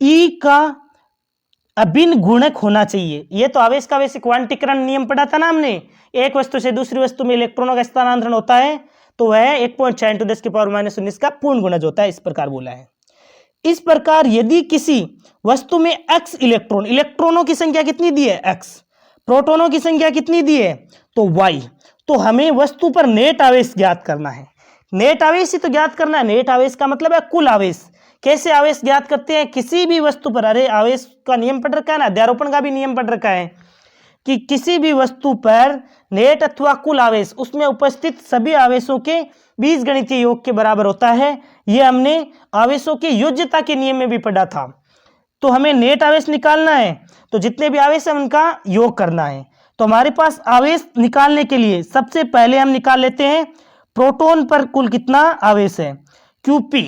ई का अभिन्न गुणक होना चाहिए। ये तो आवेश का वैसे क्वांटीकरण नियम पढ़ा था ना हमने, एक वस्तु से दूसरी वस्तु में इलेक्ट्रॉनों का स्थानांतरण होता है तो वह 1.6 इंटू 10 की पावर -19 का पूर्ण गुणज होता है, इस प्रकार बोला है। इस प्रकार यदि किसी वस्तु में x इलेक्ट्रॉन, इलेक्ट्रॉनों की संख्या कितनी दी है x, प्रोटॉनों की संख्या कितनी दी है तो y, तो हमें वस्तु पर नेट आवेश ज्ञात करना है। नेट आवेश ही तो ज्ञात करना है। नेट आवेश का मतलब है कुल आवेश। कैसे आवेश ज्ञात करते हैं? किसी भी वस्तु पर, अरे आवेश का नियम पढ़ रखा है ना, अध्यारोपण का भी नियम पढ़ रखा है कि किसी भी वस्तु पर नेट अथवा कुल आवेश उसमें उपस्थित सभी आवेशों के बीजगणितीय योग के बराबर होता है। यह हमने आवेशों की योज्यता के नियम में भी पढ़ा था। तो हमें नेट आवेश निकालना है तो जितने भी आवेश है उनका योग करना है। तो हमारे पास आवेश निकालने के लिए सबसे पहले हम निकाल लेते हैं प्रोटॉन पर कुल कितना आवेश है, क्यूपी।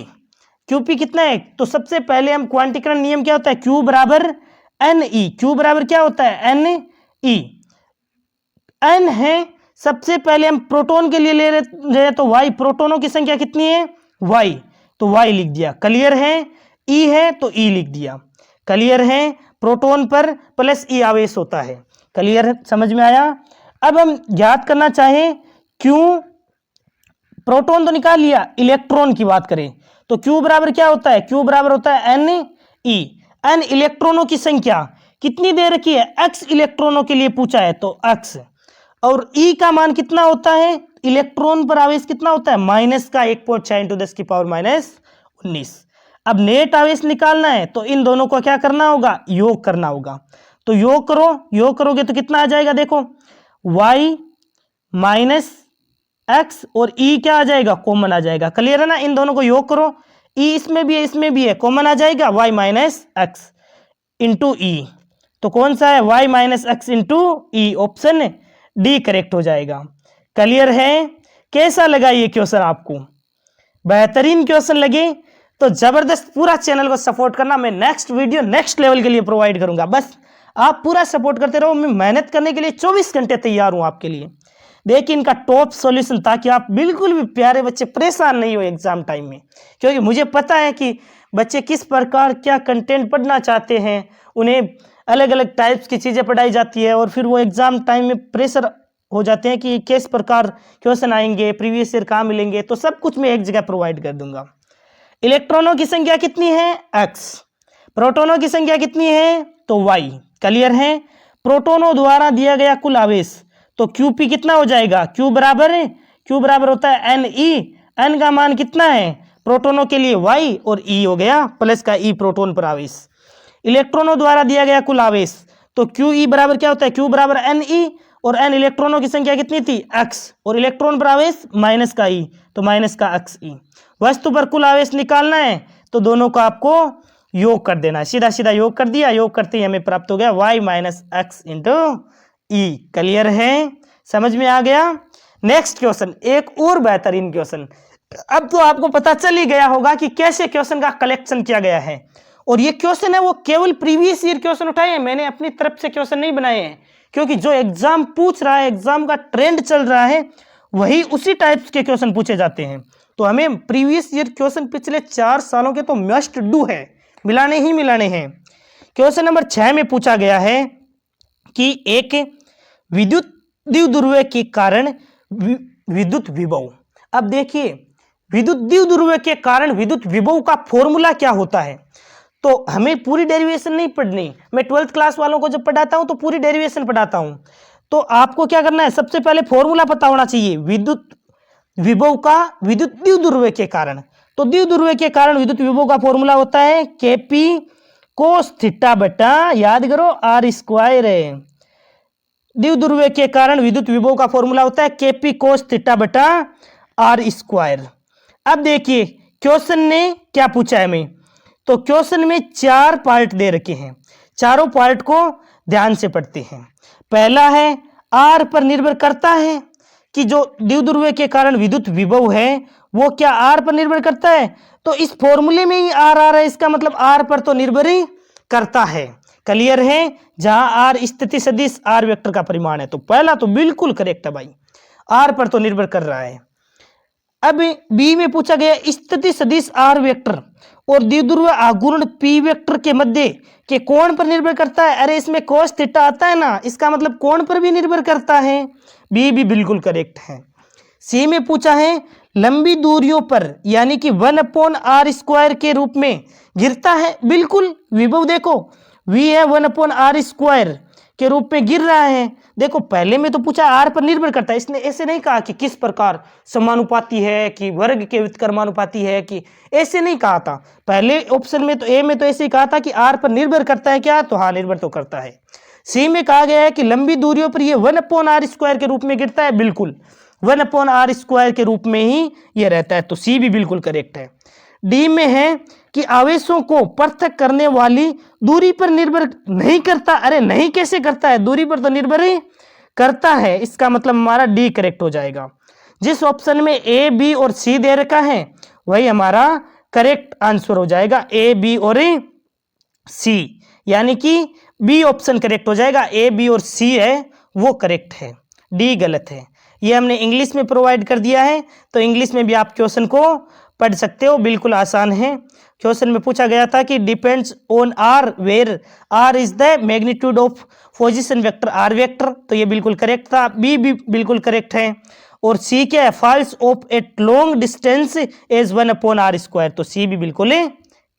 क्यूपी कितना है? तो सबसे पहले हम क्वांटीकरण नियम क्या होता है, क्यू बराबर एन ई। क्यू बराबर क्या होता है, एन ई। एन है, सबसे पहले हम प्रोटॉन के लिए ले रहे हैं तो वाई, प्रोटॉनों की संख्या कितनी है वाई, तो वाई लिख दिया। क्लियर है? ई है तो ई लिख दिया। क्लियर है? प्रोटॉन पर प्लस ई आवेश होता है। क्लियर है? समझ में आया? अब हम ज्ञात करना चाहें क्यों, प्रोटॉन तो निकाल लिया, इलेक्ट्रॉन की बात करें तो क्यू बराबर क्या होता है, क्यू बराबर होता है एन ई। एन इलेक्ट्रॉनों की संख्या कितनी दे रखी है, एक्स इलेक्ट्रॉनों के लिए पूछा है तो एक्स। और ई का मान कितना होता है, इलेक्ट्रॉन पर आवेश कितना होता है माइनस का 1.6 इंटू 10 की पावर -19। अब नेट आवेश निकालना है तो इन दोनों को क्या करना होगा, योग करना होगा। तो योग करो, योग करोगे तो कितना आ जाएगा, देखो y माइनस एक्स और ई क्या आ जाएगा, कॉमन आ जाएगा। क्लियर है ना? इन दोनों को योग करो, ई इसमें भी है इसमें भी है, कॉमन आ जाएगा y माइनस एक्स इंटू ई। तो कौन सा है, y माइनस एक्स इंटू ई, ऑप्शन डी करेक्ट हो जाएगा। क्लियर है? कैसा लगा ये क्वेश्चन आपको? बेहतरीन क्वेश्चन लगे तो जबरदस्त पूरा चैनल को सपोर्ट करना। मैं नेक्स्ट वीडियो नेक्स्ट लेवल के लिए प्रोवाइड करूंगा, बस आप पूरा सपोर्ट करते रहो। मैं मेहनत करने के लिए 24 घंटे तैयार हूं आपके लिए। देखिए इनका टॉप सॉल्यूशन, ताकि आप बिल्कुल भी प्यारे बच्चे परेशान नहीं हो एग्जाम टाइम में, क्योंकि मुझे पता है कि बच्चे किस प्रकार क्या कंटेंट पढ़ना चाहते हैं। उन्हें अलग अलग टाइप्स की चीज़ें पढ़ाई जाती है और फिर वो एग्जाम टाइम में प्रेशर हो जाते हैं कि किस प्रकार क्वेश्चन आएंगे, प्रीवियस ईयर कहाँ मिलेंगे। तो सब कुछ मैं एक जगह प्रोवाइड कर दूंगा। इलेक्ट्रॉनों की संख्या कितनी है, एक्स। प्रोटॉनों की संख्या कितनी है तो वाई। क्लियर है? प्रोटॉनों द्वारा दिया गया कुल आवेश तो क्यूपी कितना हो जाएगा, क्यू बराबर होता है एन ई। एन का मान कितना है प्रोटॉनों के लिए वाई और ई हो गया प्लस का ई प्रोटॉन पर आवेश। इलेक्ट्रॉनों द्वारा दिया गया कुल आवेश तो क्यू ई बराबर क्या होता है, क्यू बराबर एन ई और एन इलेक्ट्रॉनों की संख्या कितनी थी एक्स और इलेक्ट्रॉन पर आवेश माइनस का ई तो माइनस का एक्स ई। वस्तु पर कुल आवेश निकालना है तो दोनों को आपको योग कर देना है। सीधा सीधा योग कर दिया, योग करते ही हमें प्राप्त हो गया y माइनस एक्स इंटू ई। क्लियर है? समझ में आ गया? नेक्स्ट क्वेश्चन, एक और बेहतरीन क्वेश्चन। अब तो आपको पता चल ही गया होगा कि कैसे क्वेश्चन का कलेक्शन किया गया है। और ये क्वेश्चन है वो केवल प्रीवियस ईयर क्वेश्चन उठाए हैं, मैंने अपनी तरफ से क्वेश्चन नहीं बनाए हैं, क्योंकि जो एग्जाम पूछ रहा है, एग्जाम का ट्रेंड चल रहा है, वही उसी टाइप्स के क्वेश्चन पूछे जाते हैं। तो हमें प्रीवियस ईयर क्वेश्चन पिछले 4 सालों के तो मस्ट डू है, मिलाने ही मिलाने हैं। क्वेश्चन नंबर 6 में पूछा गया है कि एक विद्युत द्विध्रुव के कारण विद्युत विभव। अब देखिए, विद्युत द्विध्रुव के कारण विद्युत विभव का फॉर्मूला क्या होता है, तो हमें पूरी डेरिवेशन नहीं पढ़नी। मैं 12th क्लास वालों को जब पढ़ाता हूं तो पूरी डेरिवेशन पढ़ाता हूं। तो आपको क्या करना है, सबसे पहले फॉर्मूला पता होना चाहिए विद्युत विभव का विद्युत द्विध्रुव के कारण। तो द्विध्रुव के कारण विद्युत विभव का फॉर्मूला होता है केपी कोस थीटा बटा, याद करो, आर स्क्वायर है। द्विध्रुव के कारण विद्युत विभव का फॉर्मूला होता है केपी कोस थीटा बटा आर स्क्वायर। अब देखिए क्वेश्चन ने क्या पूछा है हमें, तो क्वेश्चन में 4 पार्ट दे रखे हैं, चारों पार्ट को ध्यान से पढ़ते हैं। पहला है आर पर निर्भर करता है कि जो द्विध्रुव के कारण विद्युत विभव है वो क्या आर पर निर्भर करता है, तो इस फॉर्मूले में ही आर आ रहा है, इसका मतलब आर पर तो निर्भर ही करता है। क्लियर है, जहां आर स्थिति सदिश आर वेक्टर का परिमाण है, तो पहला तो बिल्कुल करेक्ट है भाई, आर पर तो निर्भर कर रहा है। अब बी में पूछा गया स्थिति सदिश आर वेक्टर और द्विध्रुव आघूर्ण पी वेक्टर के मध्य के कोण पर निर्भर करता है। अरे इसमें कोस थीटा आता है ना, इसका मतलब कोण पर भी निर्भर करता है। बी भी बिल्कुल करेक्ट है। सी में पूछा है लंबी दूरियों पर यानी कि 1/r² के रूप में गिरता है। बिल्कुल, विभव देखो v है 1/r² के रूप में गिर रहा है। देखो पहले में तो पूछा आर पर निर्भर करता है, इसने ऐसे नहीं कहा कि किस प्रकार, समानुपाती है कि वर्ग के व्युत्क्रमानुपाती है, कि ऐसे नहीं कहा था। पहले ऑप्शन में तो ए में तो ऐसे ही कहा था कि आर पर निर्भर करता है क्या, तो हाँ निर्भर तो करता है। सी में कहा गया है कि लंबी दूरियों पर ये 1/r² के रूप में गिरता है। बिल्कुल 1/r² के रूप में ही ये रहता है, तो सी भी बिल्कुल करेक्ट है। डी में है कि आवेशों को पृथक करने वाली दूरी पर निर्भर नहीं करता। अरे नहीं कैसे करता है, दूरी पर तो निर्भर ही करता है, इसका मतलब हमारा डी करेक्ट हो जाएगा। जिस ऑप्शन में ए बी और सी दे रखा है वही हमारा करेक्ट आंसर हो जाएगा, ए बी और सी, यानी कि बी ऑप्शन करेक्ट हो जाएगा। ए बी और सी है वो करेक्ट है, डी गलत है। ये हमने इंग्लिश में प्रोवाइड कर दिया है, तो इंग्लिश में भी आप क्वेश्चन को पढ़ सकते हो, बिल्कुल आसान है। क्वेश्चन में पूछा गया था कि depends on R where R is the magnitude of position vector R vector, तो ये बिल्कुल करेक्ट था। बी भी बिल्कुल करेक्ट है। और सी क्या है, falls off at long distance as 1/r², तो सी भी बिल्कुल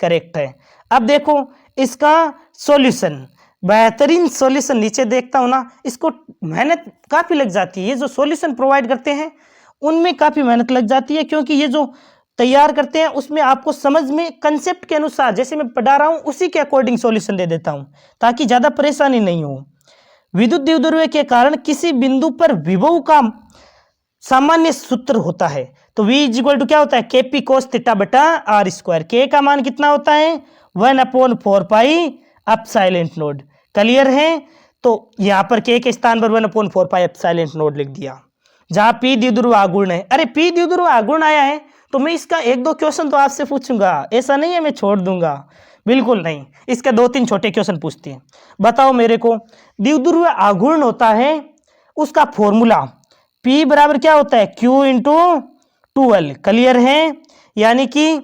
करेक्ट है। अब देखो इसका सॉल्यूशन, बेहतरीन सॉल्यूशन नीचे देखता हूं ना, इसको मेहनत काफी लग जाती है। ये जो सॉल्यूशन प्रोवाइड करते हैं उनमें काफी मेहनत लग जाती है, क्योंकि ये जो तैयार करते हैं उसमें आपको समझ में कंसेप्ट के अनुसार, जैसे मैं पढ़ा रहा हूं उसी के अकॉर्डिंग सॉल्यूशन दे देता हूं, ताकि ज्यादा परेशानी नहीं हो। विद्युत द्विध्रुव के कारण किसी बिंदु पर विभव का सामान्य सूत्र होता है, तो V = क्या होता है, KP cos थीटा बटा r²। K का मान कितना होता है, 1/4πε0। क्लियर है, तो यहां पर K के स्थान पर 1/4πε0 लिख दिया। जहां P द्विध्रुव आघूर्ण है, अरे P द्विध्रुव आघूर्ण आया है तो मैं इसका 1-2 क्वेश्चन तो आपसे पूछूंगा, ऐसा नहीं है मैं छोड़ दूंगा, बिल्कुल नहीं। इसका 2-3 छोटे क्वेश्चन पूछते हैं। बताओ मेरे को, द्विध्रुव आघूर्ण होता है उसका फॉर्मूला P बराबर क्या होता है, Q × 2L। क्लियर है, यानी कि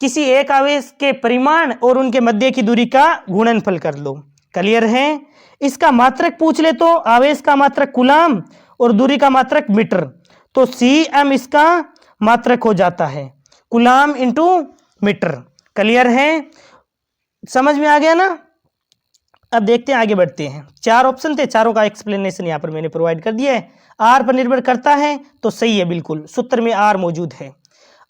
किसी एक आवेश के परिमाण और उनके मध्य की दूरी का गुणनफल कर लो। क्लियर है, इसका मात्रक पूछ ले तो आवेश का मात्रक कूलाम और दूरी का मात्रक मीटर, तो Cm इसका मात्रक हो जाता है, कूलाम × मीटर। क्लियर है, समझ में आ गया ना। अब देखते हैं, आगे बढ़ते हैं। 4 ऑप्शन थे, चारों का एक्सप्लेनेशन यहाँ पर मैंने प्रोवाइड कर दिया है। आर पर निर्भर करता है तो सही है, बिल्कुल सूत्र में आर मौजूद है।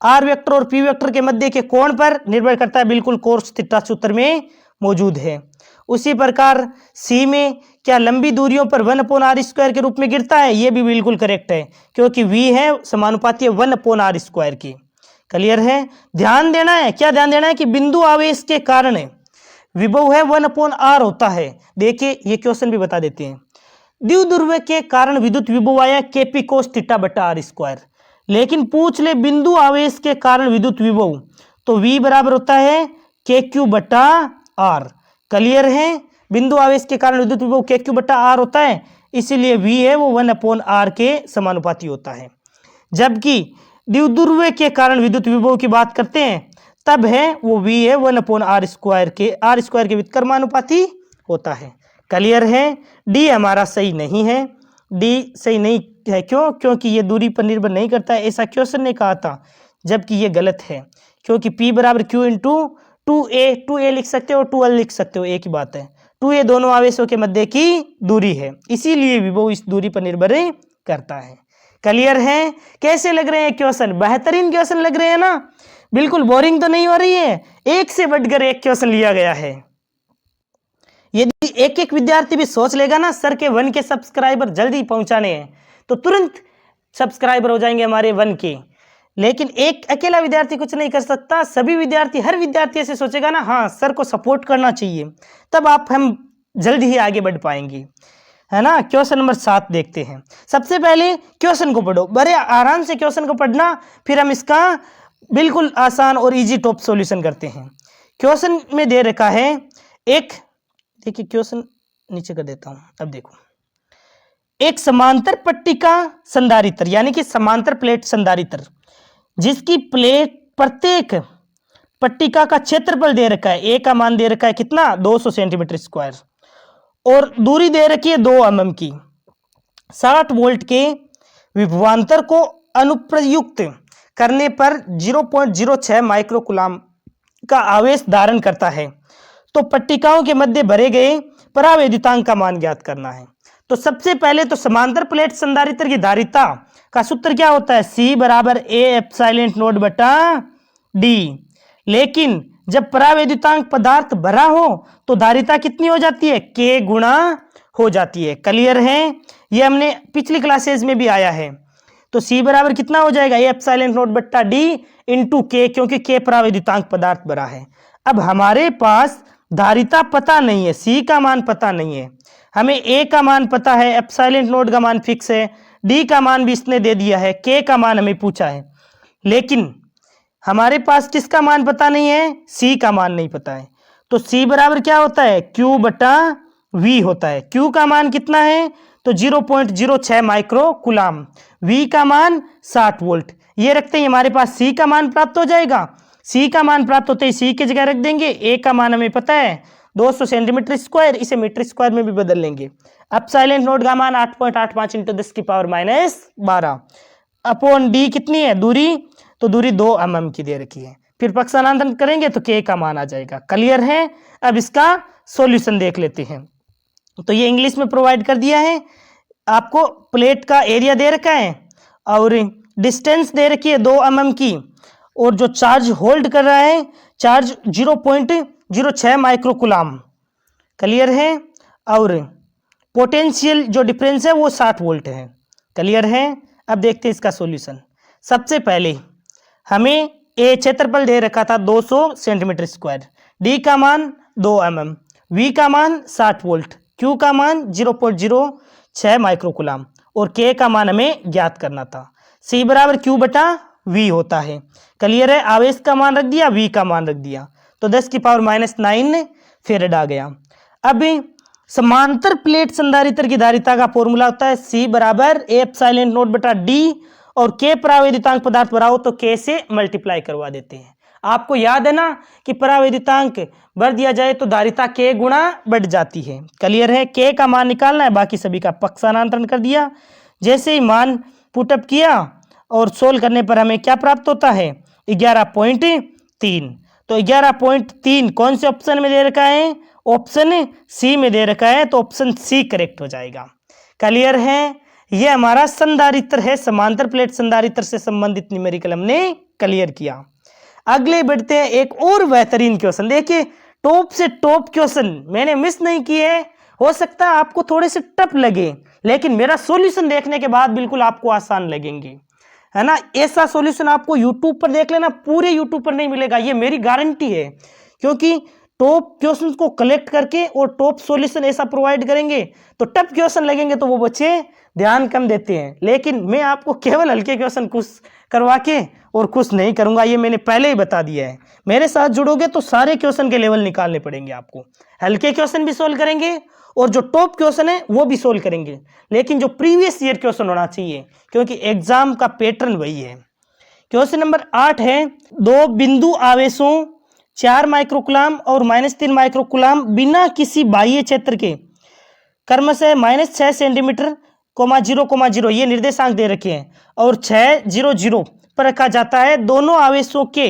आर वेक्टर और पी वेक्टर के मध्य के कोण पर निर्भर करता है, बिल्कुल कोस थीटा सूत्र में मौजूद है। उसी प्रकार सी में क्या लंबी दूरियों पर 1/r² के रूप में गिरता है, यह भी बिल्कुल करेक्ट है, क्योंकि V है समानुपाती है 1/r² की। क्लियर है, ध्यान देना है, क्या ध्यान देना है कि बिंदु आवेश के कारण विभव है 1/r होता है। देखिए ये क्वेश्चन भी बता देते हैं, द्विध्रुव के कारण विद्युत विभव आया KP cos थीटा बटा r², लेकिन पूछ ले बिंदु आवेश के कारण विद्युत विभव, तो V बराबर होता है KQ बटा R। क्लियर है, बिंदु आवेश के कारण विद्युत विभव Q/R होता है, इसीलिए V है वो 1/R के समानुपाती होता है। जबकि द्विध्रुव के कारण विद्युत विभव की बात करते हैं तब है वो V है 1/R² के R² के व्युत्क्रमानुपाती होता है। क्लियर है? डी हमारा सही नहीं है, डी सही नहीं है। क्यों? क्योंकि ये दूरी पर निर्भर नहीं करता है, ऐसा क्वेश्चन ने कहा था, जबकि ये गलत है क्योंकि P बराबर Q इंटू 2a लिख सकते हो, 2l लिख सकते हो, एक ही बात है। 2a दोनों आवेशों के मध्य की दूरी है, इसीलिए विभव इस दूरी पर निर्भर करता है। क्लियर है? कैसे लग रहे हैं क्वेश्चन? बेहतरीन क्वेश्चन लग रहे हैं ना, बिल्कुल बोरिंग तो नहीं हो रही है। एक से बढ़कर एक क्वेश्चन लिया गया है। यदि एक एक विद्यार्थी भी सोच लेगा ना सर के 1 के सब्सक्राइबर जल्दी पहुंचाने हैं तो तुरंत सब्सक्राइबर हो जाएंगे हमारे 1 के। लेकिन एक अकेला विद्यार्थी कुछ नहीं कर सकता, सभी विद्यार्थी, हर विद्यार्थी ऐसे सोचेगा ना हाँ सर को सपोर्ट करना चाहिए, तब हम जल्दी ही आगे बढ़ पाएंगे, है ना। क्वेश्चन नंबर 7 देखते हैं। सबसे पहले क्वेश्चन को पढ़ो, बड़े आराम से क्वेश्चन को पढ़ना, फिर हम इसका बिल्कुल आसान और इजी टॉप सॉल्यूशन करते हैं। क्वेश्चन में दे रखा है एक, देखिए क्वेश्चन नीचे कर देता हूं, अब देखो, एक समांतर पट्टिका संधारित्र यानी कि समांतर प्लेट संधारित्र जिसकी प्लेट प्रत्येक पट्टिका का क्षेत्रफल दे रखा है, ए का मान दे रखा है कितना, 200 सेंटीमीटर स्क्वायर, और दूरी दे रखी है 2 mm की, 60 वोल्ट के विभवांतर को अनुप्रयुक्त करने पर 0.06 माइक्रोकूलम का आवेश धारण करता है, तो पट्टिकाओं के मध्य भरे गए परावैद्युतांक का मान ज्ञात करना है। तो सबसे पहले तो समांतर प्लेट संधारित्र की धारिता का सूत्र क्या होता है, C बराबर A एप्सिलॉन नॉट बटा D। लेकिन जब परावैद्युतांक पदार्थ भरा हो तो धारिता कितनी हो जाती है, K गुणा हो जाती है। क्लियर है? ये हमने पिछली क्लासेस में भी आया है। तो C बराबर कितना हो जाएगा, A एप्सिलॉन नॉट बटा D इंटू K, क्योंकि K परावैद्युतांक पदार्थ भरा है। अब हमारे पास धारिता पता नहीं है, C का मान पता नहीं है, हमें A का मान पता है, एप्सिलॉन नॉट का मान फिक्स है, D का मान भी इसने दे दिया है, K का मान हमें पूछा है, लेकिन हमारे पास किसका मान पता नहीं है, C का मान नहीं पता है। तो C बराबर क्या होता है, Q बटा V होता है। Q का मान कितना है, तो 0.06 माइक्रोकूलम, V का मान 60 वोल्ट। ये रखते ही हमारे पास C का मान प्राप्त हो जाएगा। C का मान प्राप्त होते ही C की जगह रख देंगे, A का मान हमें पता है 200 सेंटीमीटर स्क्वायर, इसे मीटर स्क्वायर में भी बदल लेंगे। एप्सिलॉन नॉट का मान 8.85 इंटू 10 की पावर -12 अपॉन D कितनी है दूरी, तो दूरी 2 mm की दे रखी है, फिर पक्षांतरण करेंगे तो K का मान आ जाएगा। क्लियर है? अब इसका सॉल्यूशन देख लेते हैं। तो ये इंग्लिश में प्रोवाइड कर दिया है आपको, प्लेट का एरिया दे रखा है और डिस्टेंस दे रखी है 2 mm की, और जो चार्ज होल्ड कर रहा है चार्ज 0.06 माइक्रोकूलम। क्लियर है? और पोटेंशियल जो डिफरेंस है वो 60 वोल्ट है। क्लियर है? अब देखते हैं इसका सॉल्यूशन। सबसे पहले हमें ए क्षेत्रफल दे रखा था 200 सेंटीमीटर स्क्वायर, डी का मान 2 mm, वी का मान 60 वोल्ट, क्यू का मान 0.06 माइक्रोकूलम और के का मान हमें ज्ञात करना था। सी बराबर क्यू बटा वी होता है। क्लियर है? आवेश का मान रख दिया, वी का मान रख दिया, तो 10 की पावर -9 फेरेड आ गया। अब समांतर प्लेट संधारित्र की धारिता का फॉर्मूला होता है C बराबर A एप्सिलॉन नॉट बटा D, और K परावैद्युतांक पदार्थ भरा हो तो K से मल्टीप्लाई करवा देते हैं। आपको याद है ना कि परावैद्युतांक भर दिया जाए तो धारिता K गुणा बढ़ जाती है। क्लियर है? K का मान निकालना है, बाकी सभी का पक्षांतरण कर दिया। जैसे ही मान पुटअप किया और सोल्व करने पर हमें क्या प्राप्त होता है, 11.3। तो 11.3 कौन से ऑप्शन में दे रखा है, ऑप्शन सी में दे रखा है, तो ऑप्शन सी करेक्ट हो जाएगा। क्लियर है? यह हमारा संधारित्र है, समांतर प्लेट संधारित्र से संबंधित न्यूमेरिकल हमने क्लियर किया। अगले बढ़ते हैं एक और बेहतरीन क्वेश्चन। देखिए टॉप से टॉप क्वेश्चन मैंने मिस नहीं किए। हो सकता है आपको थोड़े से टफ लगे, लेकिन मेरा सॉल्यूशन देखने के बाद बिल्कुल आपको आसान लगेंगे, है ना। ऐसा सॉल्यूशन आपको YouTube पर देख लेना, पूरे YouTube पर नहीं मिलेगा, ये मेरी गारंटी है, क्योंकि टॉप क्वेश्चन को कलेक्ट करके और टॉप सॉल्यूशन ऐसा प्रोवाइड करेंगे तो टफ क्वेश्चन लगेंगे तो वो बच्चे ध्यान कम देते हैं, लेकिन मैं आपको केवल हल्के क्वेश्चन कुछ करवा के और खुश नहीं करूंगा, ये मैंने पहले ही बता दिया है। मेरे साथ जुड़ोगे तो सारे क्वेश्चन के लेवल निकालने पड़ेंगे आपको। हल्के क्वेश्चन भी सोल्व करेंगे और जो टॉप क्वेश्चन है वो भी सोल्व करेंगे, लेकिन जो प्रीवियस ईयर क्वेश्चन होना चाहिए, क्योंकि एग्जाम का पैटर्न वही है। क्वेश्चन नंबर 8 है, दो बिंदु आवेशों 4 माइक्रोकुलाम और -3 माइक्रोकुलाम बिना किसी बाह्य क्षेत्र के क्रमशः -6 सेंटीमीटर, 0,0 ये निर्देशांक दे रखे हैं और 6,0,0 पर रखा जाता है। दोनों आवेशों के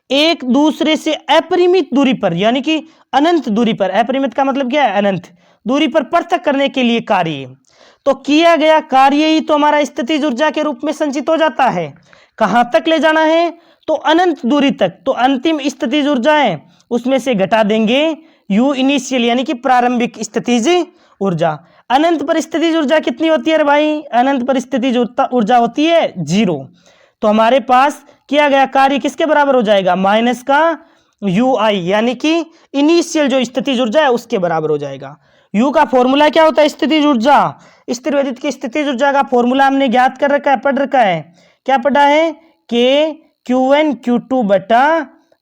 एक दूसरे से अपरिमित दूरी पर, यानी कि अनंत दूरी पर, अपरिमित का मतलब क्या है, अनंत दूरी पर पृथक करने के लिए कार्य, तो किया गया कार्य ही तो हमारा स्थितिज ऊर्जा के रूप में संचित हो जाता है। कहां तक ले जाना है, तो अनंत दूरी तक। तो अंतिम स्थितिज ऊर्जा है उसमें से घटा देंगे U इनिशियल, यानी कि प्रारंभिक स्थितिज ऊर्जा। अनंत पर स्थितिज ऊर्जा कितनी होती है रे भाई, अनंत पर स्थितिज ऊर्जा होती है 0। तो हमारे पास किया गया कार्य किसके बराबर हो जाएगा, माइनस का UI, यानी कि इनिशियल जो स्थितिज ऊर्जा है उसके बराबर हो जाएगा। U का फॉर्मूला क्या होता है, स्थितिज ऊर्जा, स्थिर विद्युत की स्थितिज ऊर्जा का फॉर्मूला हमने ज्ञात कर रखा है, पढ़ रखा है। क्या पढ़ा है, KQN Q2 बटा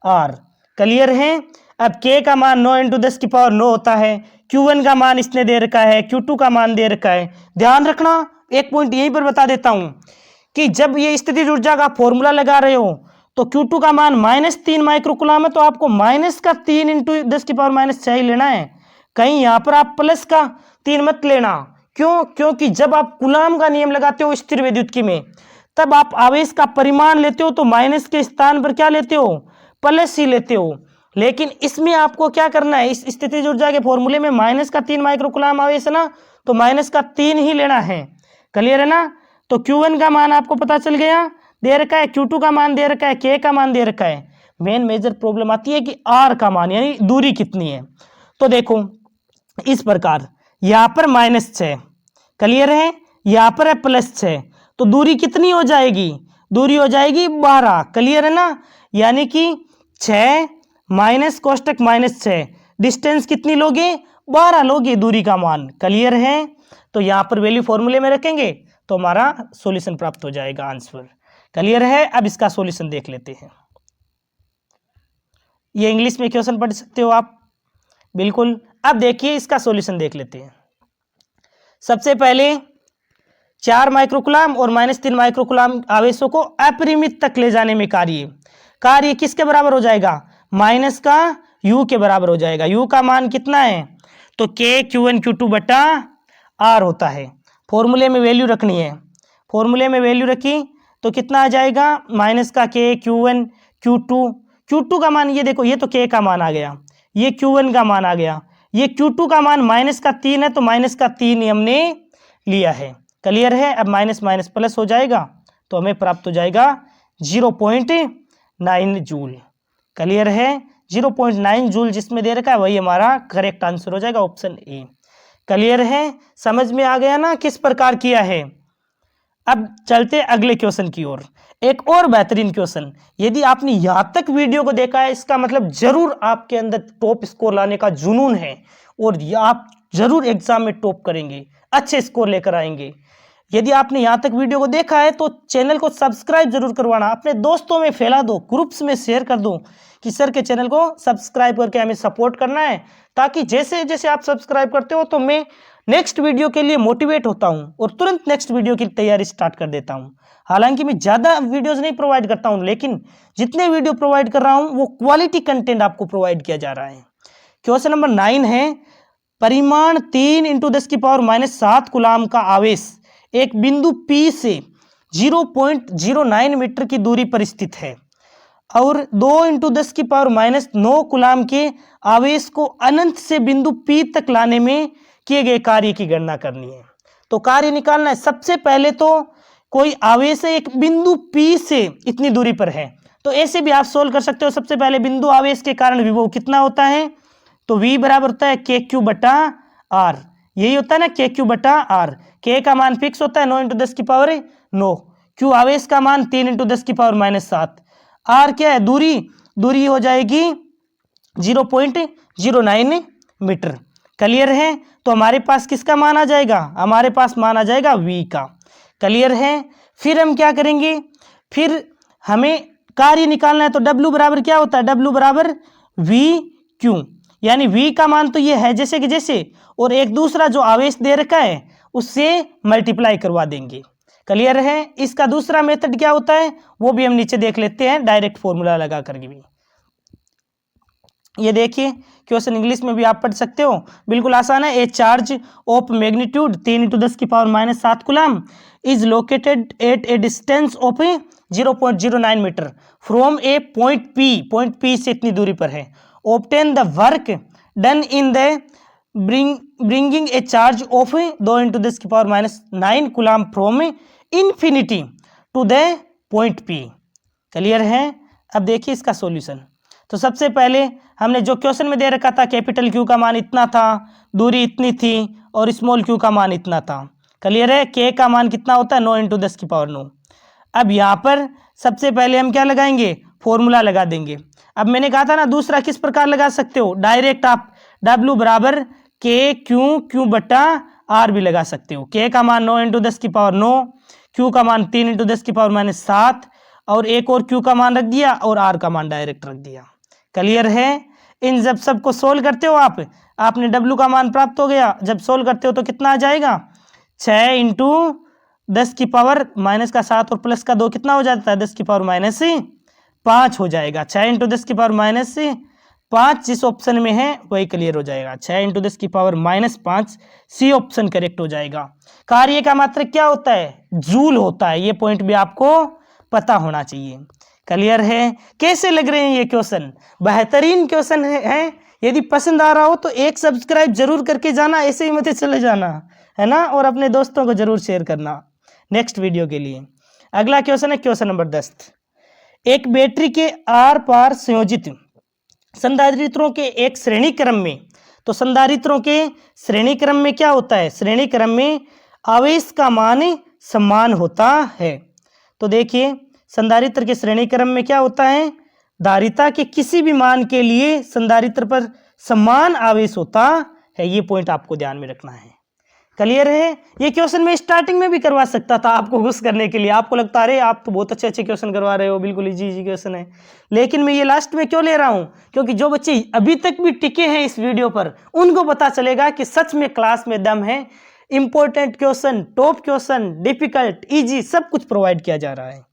R। क्लियर है। अब K का मान 9 × 10⁹ होता है, Q1 का मान इसने दे रखा है, Q2 का मान दे रखा है। ध्यान रखना, एक पॉइंट यहीं पर बता देता हूं कि जब ये स्थितिज ऊर्जा का फॉर्मूला लगा रहे हो तो Q2 का मान -3 माइक्रोकुलाम है, तो आपको -3 × 10⁻⁶ ही लेना है। कहीं यहां पर आप प्लस का 3 मत लेना। क्यों, क्योंकि जब आप कूलाम का नियम लगाते हो स्थिर विद्युत में, तब आप आवेश का परिमाण लेते हो तो माइनस के स्थान पर क्या लेते हो, प्लस ही लेते हो। लेकिन इसमें आपको क्या करना है, इस स्थितिज ऊर्जा के फॉर्मूले में -3 माइक्रोकुलाम आवेश है ना, तो -3 ही लेना है। क्लियर है ना। तो Q1 का मान आपको पता चल गया, दे रखा है, Q2 का मान दे रखा है, K का मान दे रखा है। मेन मेजर प्रॉब्लम आती है कि R का मान, यानी दूरी कितनी है। तो देखो इस प्रकार, यहां पर -6, क्लियर है, यहां पर है +6, तो दूरी कितनी हो जाएगी, दूरी हो जाएगी 12। क्लियर है ना। यानी कि 6 माइनस कोष्टक -6, डिस्टेंस कितनी लोगे, 12 लोगे दूरी का मान। क्लियर है। तो यहां पर वैल्यू फॉर्मूले में रखेंगे तो हमारा सॉल्यूशन प्राप्त हो जाएगा, आंसर। क्लियर है। अब इसका सॉल्यूशन देख लेते हैं। ये इंग्लिश में क्वेश्चन पढ़ सकते हो आप, बिल्कुल। अब देखिए इसका सॉल्यूशन देख लेते हैं। सबसे पहले 4 माइक्रोकुलाम और -3 माइक्रोकुलाम आवेशों को अपरिमित तक ले जाने में कार्य किसके बराबर हो जाएगा, माइनस का U के बराबर हो जाएगा। U का मान कितना है, तो KQN Q2 बटा R होता है। फॉर्मूले में वैल्यू रखनी है, फॉर्मूले में वैल्यू रखी तो कितना आ जाएगा, माइनस का KQN Q2 का मान, ये देखो ये तो K का मान आ गया, ये Q1 का मान आ गया, ये Q2 का मान -3 है, तो -3 ही हमने लिया है। क्लियर है। अब माइनस माइनस प्लस हो जाएगा तो हमें प्राप्त हो जाएगा 0.9 जूल। क्लियर है। 0.9 जूल जिसमें दे रखा है वही हमारा करेक्ट आंसर हो जाएगा, ऑप्शन ए। क्लियर है, समझ में आ गया ना किस प्रकार किया है। अब चलते अगले क्वेश्चन की ओर। एक और बेहतरीन क्वेश्चन, यदि आपने यहां तक वीडियो को देखा है इसका मतलब जरूर आपके अंदर टॉप स्कोर लाने का जुनून है और आप जरूर एग्जाम में टॉप करेंगे, अच्छे स्कोर लेकर आएंगे। यदि आपने यहां तक वीडियो को देखा है तो चैनल को सब्सक्राइब जरूर करवाना, अपने दोस्तों में फैला दो, ग्रुप्स में शेयर कर दो कि सर के चैनल को सब्सक्राइब करके हमें सपोर्ट करना है, ताकि जैसे जैसे आप सब्सक्राइब करते हो तो मैं नेक्स्ट वीडियो के लिए मोटिवेट होता हूं और तुरंत नेक्स्ट वीडियो की तैयारी स्टार्ट कर देता हूं। हालांकि मैं ज़्यादा वीडियोस नहीं प्रोवाइड करता हूं, लेकिन जितने वीडियो प्रोवाइड कर रहा हूं वो क्वालिटी कंटेंट आपको प्रोवाइड किया जा रहा है। क्वेश्चन नंबर 9 है, परिमाण 3 × 10⁻⁷ कूलाम का आवेश एक बिंदु P से 0.09 मीटर की दूरी पर स्थित है और 2 × 10⁻⁹ कूलाम के आवेश को अनंत से बिंदु P तक लाने में किए गए कार्य की गणना करनी है। तो कार्य निकालना है। सबसे पहले तो कोई आवेश है एक बिंदु P से इतनी दूरी पर है, तो ऐसे भी आप सोल्व कर सकते हो। सबसे पहले बिंदु आवेश के कारण विभव कितना होता है, तो V बराबर होता है KQ बटा R, यही होता है ना, KQ बटा R। K का मान फिक्स होता है 9 × 10⁹, Q आवेश का मान 3 × 10⁻⁷, R क्या है, दूरी हो जाएगी 0.09 मीटर। क्लियर है। तो हमारे पास किसका मान आ जाएगा, हमारे पास मान आ जाएगा V का। क्लियर है। फिर हम क्या करेंगे, फिर हमें कार्य निकालना है तो W बराबर क्या होता है, W बराबर VQ, यानी V का मान तो ये है जैसे कि जैसे, और एक दूसरा जो आवेश दे रखा है उससे मल्टीप्लाई करवा देंगे। क्लियर है। इसका दूसरा मेथड क्या होता है वो भी हम नीचे देख लेते हैं डायरेक्ट फॉर्मूला लगा करके भी। ये देखिए क्वेश्चन इंग्लिश में भी आप पढ़ सकते हो, बिल्कुल आसान है। A charge of magnitude 10 × 10⁻⁷ coulomb is located at a distance of 0.09 metre from a point P से इतनी दूरी पर है। Obtain the work done in the bringing a charge of 2 × 10⁻⁹ coulomb from infinity to the point P। Clear है। अब देखिए इसका सॉल्यूशन। तो सबसे पहले हमने जो क्वेश्चन में दे रखा था कैपिटल Q का मान इतना था, दूरी इतनी थी और स्मॉल q का मान इतना था। क्लियर है। K का मान कितना होता है 9 × 10⁹। अब यहाँ पर सबसे पहले हम क्या लगाएंगे, फॉर्मूला लगा देंगे। अब मैंने कहा था ना दूसरा किस प्रकार लगा सकते हो, डायरेक्ट आप W बराबर KQ/R भी लगा सकते हो। K का मान 9 × 10⁹, Q का मान 3 × 10⁻⁷, और एक और Q का मान रख दिया और R का मान डायरेक्ट रख दिया। क्लियर है। इन जब सबको सोल्व करते हो आपने W का मान प्राप्त हो गया। जब सोल्व करते हो तो कितना आ जाएगा, 6 × 10⁻⁻7 और +2 कितना हो जाता है 10⁻5 हो जाएगा। 6 × 10⁻5 जिस ऑप्शन में है वही क्लियर हो जाएगा। 6 × 10⁻5 C ऑप्शन करेक्ट हो जाएगा। कार्य का मात्रक क्या होता है, जूल होता है। ये पॉइंट भी आपको पता होना चाहिए। क्लियर है। कैसे लग रहे हैं ये क्वेश्चन, बेहतरीन क्वेश्चन है। यदि पसंद आ रहा हो तो एक सब्सक्राइब जरूर करके जाना, ऐसे ही मत चले जाना, है ना, और अपने दोस्तों को जरूर शेयर करना नेक्स्ट वीडियो के लिए। अगला क्वेश्चन है क्वेश्चन नंबर 10। एक बैटरी के आर पार संयोजित संधारित्रों के एक श्रेणी क्रम में, तो संधारित्रों के श्रेणी क्रम में क्या होता है, श्रेणी क्रम में आवेश का मान समान होता है। तो देखिए संधारित्र के श्रेणी क्रम में क्या होता है, धारिता के किसी भी मान के लिए संधारित्र पर समान आवेश होता है। ये पॉइंट आपको ध्यान में रखना है। क्लियर है। ये क्वेश्चन मैं स्टार्टिंग में भी करवा सकता था आपको खुश करने के लिए। आपको लगता है अरे आप तो बहुत अच्छे क्वेश्चन करवा रहे हो, बिल्कुल इजी क्वेश्चन है, लेकिन मैं ये लास्ट में क्यों ले रहा हूँ, क्योंकि जो बच्चे अभी तक भी टिके हैं इस वीडियो पर उनको पता चलेगा कि सच में क्लास में दम है। Important question, top question, difficult, easy, सब कुछ प्रोवाइड किया जा रहा है।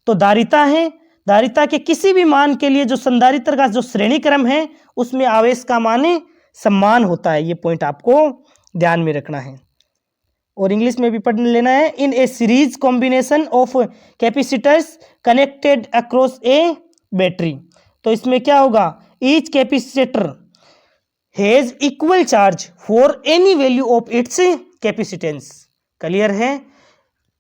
तो धारिता है, धारिता के किसी भी मान के लिए जो संधारित्र का जो श्रेणी क्रम है उसमें आवेश का मान समान होता है। ये पॉइंट आपको ध्यान में रखना है और इंग्लिश में भी पढ़ लेना है। In a series combination of capacitors connected across a battery, तो इसमें क्या होगा, each capacitor has equal charge for any value of its capacitance. Clear है।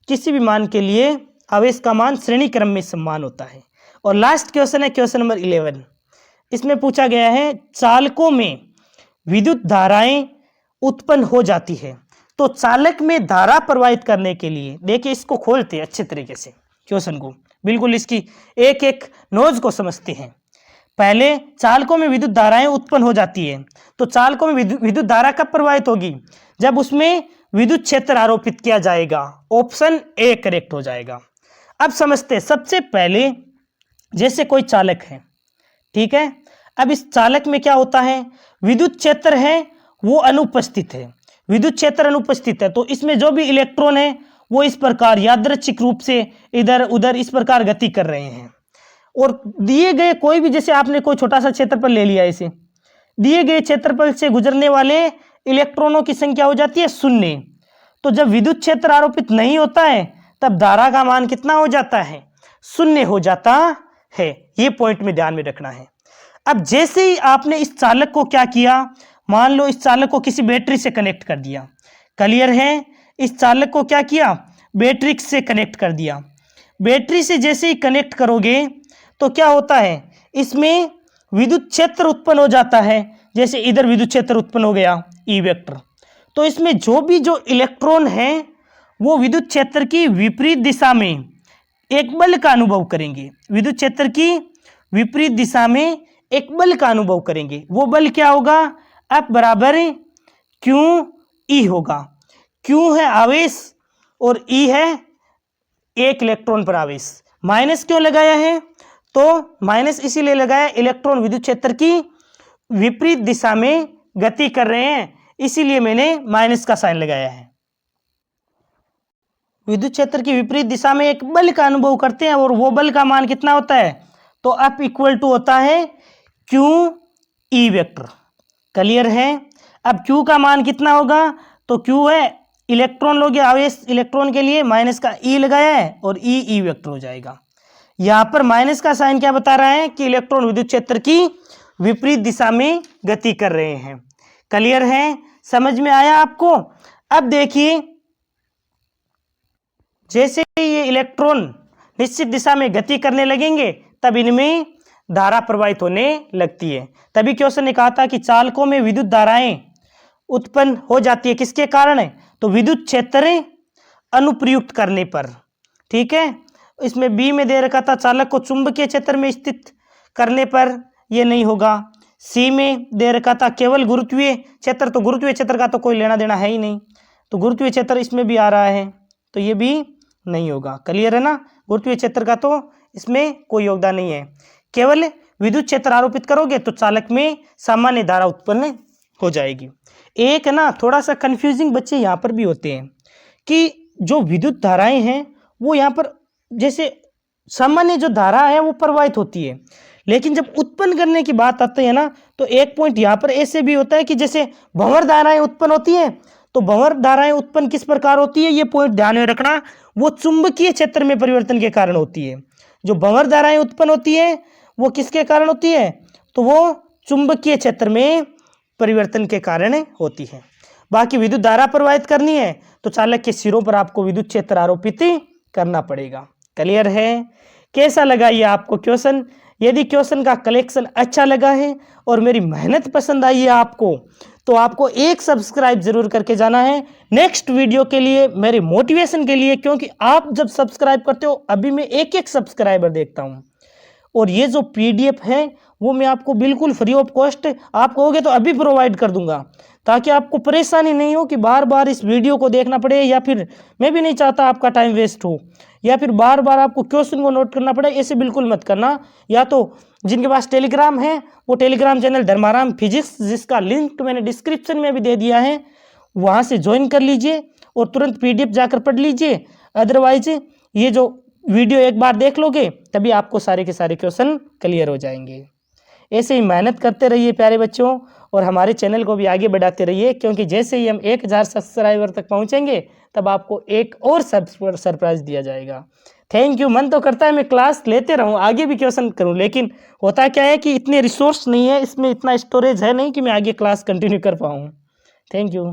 किसी भी मान के लिए आवेश का मान श्रेणी क्रम में समान होता है। और लास्ट क्वेश्चन है क्वेश्चन नंबर 11। इसमें पूछा गया है चालकों में विद्युत धाराएं उत्पन्न हो जाती है, तो चालक में धारा प्रवाहित करने के लिए, देखिए इसको खोलते हैं अच्छे तरीके से क्वेश्चन को, बिल्कुल इसकी एक एक नोज को समझते हैं। पहले चालकों में विद्युत धाराएं उत्पन्न हो जाती है, तो चालकों में विद्युत धारा कब प्रवाहित होगी, जब उसमें विद्युत क्षेत्र आरोपित किया जाएगा। ऑप्शन ए करेक्ट हो जाएगा। अब समझते हैं। सबसे पहले जैसे कोई चालक है, ठीक है, अब इस चालक में क्या होता है, विद्युत क्षेत्र है वो अनुपस्थित है, विद्युत क्षेत्र अनुपस्थित है, तो इसमें जो भी इलेक्ट्रॉन है वो इस प्रकार यादृच्छिक रूप से इधर उधर इस प्रकार गति कर रहे हैं। और दिए गए कोई भी, जैसे आपने कोई छोटा सा क्षेत्रफल ले लिया, इसे दिए गए क्षेत्रफल से गुजरने वाले इलेक्ट्रॉनों की संख्या हो जाती है 0। तो जब विद्युत क्षेत्र आरोपित नहीं होता है तब धारा का मान कितना हो जाता है, 0 हो जाता है। ये पॉइंट में ध्यान में रखना है। अब जैसे ही आपने इस चालक को क्या किया, मान लो इस चालक को किसी बैटरी से कनेक्ट कर दिया। क्लियर है। इस चालक को क्या किया, बैटरी से कनेक्ट कर दिया। बैटरी से जैसे ही कनेक्ट करोगे तो क्या होता है, इसमें विद्युत क्षेत्र उत्पन्न हो जाता है। जैसे इधर विद्युत क्षेत्र उत्पन्न हो गया ई वेक्टर, तो इसमें जो इलेक्ट्रॉन हैं वो विद्युत क्षेत्र की विपरीत दिशा में एक बल का अनुभव करेंगे। विद्युत क्षेत्र की विपरीत दिशा में एक बल का अनुभव करेंगे। वो बल क्या होगा, F बराबर क्यू ई होगा। क्यू है आवेश और ई है एक इलेक्ट्रॉन पर आवेश, माइनस क्यों लगाया है? तो माइनस इसीलिए लगाया, इलेक्ट्रॉन विद्युत क्षेत्र की विपरीत दिशा में गति कर रहे हैं, इसीलिए मैंने माइनस का साइन लगाया है। विद्युत क्षेत्र की विपरीत दिशा में एक बल का अनुभव करते हैं और वो बल का मान कितना होता है? तो F इक्वल टू होता है क्यू ई वेक्टर। क्लियर है? अब Q का मान कितना होगा? तो Q है इलेक्ट्रॉन लोगे, आवेश इलेक्ट्रॉन के लिए माइनस का E लगाया है और ई वेक्टर हो जाएगा। यहां पर माइनस का साइन क्या बता रहा है कि इलेक्ट्रॉन विद्युत क्षेत्र की विपरीत दिशा में गति कर रहे हैं। क्लियर है? समझ में आया आपको? अब देखिए, जैसे ये इलेक्ट्रॉन निश्चित दिशा में गति करने लगेंगे तब इनमें धारा प्रवाहित होने लगती है। तभी क्वेश्चन ने कहा था कि चालकों में विद्युत धाराएं उत्पन्न हो जाती है, किसके कारण है? तो विद्युत क्षेत्र अनुप्रयुक्त करने पर। ठीक है, इसमें बी में दे रखा था चालक को चुंबकीय क्षेत्र में स्थित करने पर, ये नहीं होगा। सी में दे रखा था केवल गुरुत्वीय क्षेत्र, तो गुरुत्वीय क्षेत्र का तो कोई लेना देना है ही नहीं, तो गुरुत्वीय क्षेत्र इसमें भी आ रहा है, तो ये भी नहीं होगा। क्लियर है ना? गुरुत्वीय क्षेत्र का तो इसमें कोई योगदान नहीं है। केवल विद्युत क्षेत्र आरोपित करोगे तो चालक में सामान्य धारा उत्पन्न हो जाएगी। एक ना थोड़ा सा कंफ्यूजिंग बच्चे यहाँ पर भी होते हैं कि जो विद्युत धाराएं हैं वो यहाँ पर जैसे सामान्य जो धारा है वो प्रवाहित होती है, लेकिन जब उत्पन्न करने की बात आती है ना तो एक पॉइंट यहाँ पर ऐसे भी होता है कि जैसे भंवर धाराएं उत्पन्न होती हैं, तो भंवर धाराएं उत्पन्न किस प्रकार होती है, ये पॉइंट ध्यान में रखना, वो चुंबकीय क्षेत्र में परिवर्तन के कारण होती है। जो भंवर धाराएं उत्पन्न होती है वो किसके कारण होती है? तो वो चुंबकीय क्षेत्र में परिवर्तन के कारण होती है। बाकी विद्युत धारा प्रवाहित करनी है तो चालक के सिरों पर आपको विद्युत क्षेत्र आरोपित करना पड़ेगा। क्लियर है? कैसा लगा ये आपको क्वेश्चन? यदि क्वेश्चन का कलेक्शन अच्छा लगा है और मेरी मेहनत पसंद आई है आपको, तो आपको एक सब्सक्राइब जरूर करके जाना है नेक्स्ट वीडियो के लिए, मेरे मोटिवेशन के लिए, क्योंकि आप जब सब्सक्राइब करते हो अभी मैं एक एक सब्सक्राइबर देखता हूं, और ये जो PDF है वो मैं आपको बिल्कुल फ्री ऑफ कॉस्ट, आप कहोगे तो अभी प्रोवाइड कर दूंगा, ताकि आपको परेशानी नहीं हो कि बार बार इस वीडियो को देखना पड़े, या फिर मैं भी नहीं चाहता आपका टाइम वेस्ट हो, या फिर बार बार आपको क्वेश्चन को नोट करना पड़े। ऐसे बिल्कुल मत करना। या तो जिनके पास टेलीग्राम है वो टेलीग्राम चैनल धर्माराम फिजिक्स, जिसका लिंक मैंने डिस्क्रिप्शन में भी दे दिया है, वहाँ से ज्वाइन कर लीजिए और तुरंत PDF जाकर पढ़ लीजिए। अदरवाइज ये जो वीडियो एक बार देख लोगे तभी आपको सारे के सारे क्वेश्चन क्लियर हो जाएंगे। ऐसे ही मेहनत करते रहिए प्यारे बच्चों, और हमारे चैनल को भी आगे बढ़ाते रहिए, क्योंकि जैसे ही हम 1000 सब्सक्राइबर तक पहुंचेंगे तब आपको एक और सरप्राइज दिया जाएगा। Thank you. मन तो करता है मैं क्लास लेते रहूं, आगे भी क्वेश्चन करूं, लेकिन होता क्या है कि इतने रिसोर्स नहीं है, इसमें इतना स्टोरेज है नहीं कि मैं आगे क्लास कंटिन्यू कर पाऊँ। Thank you.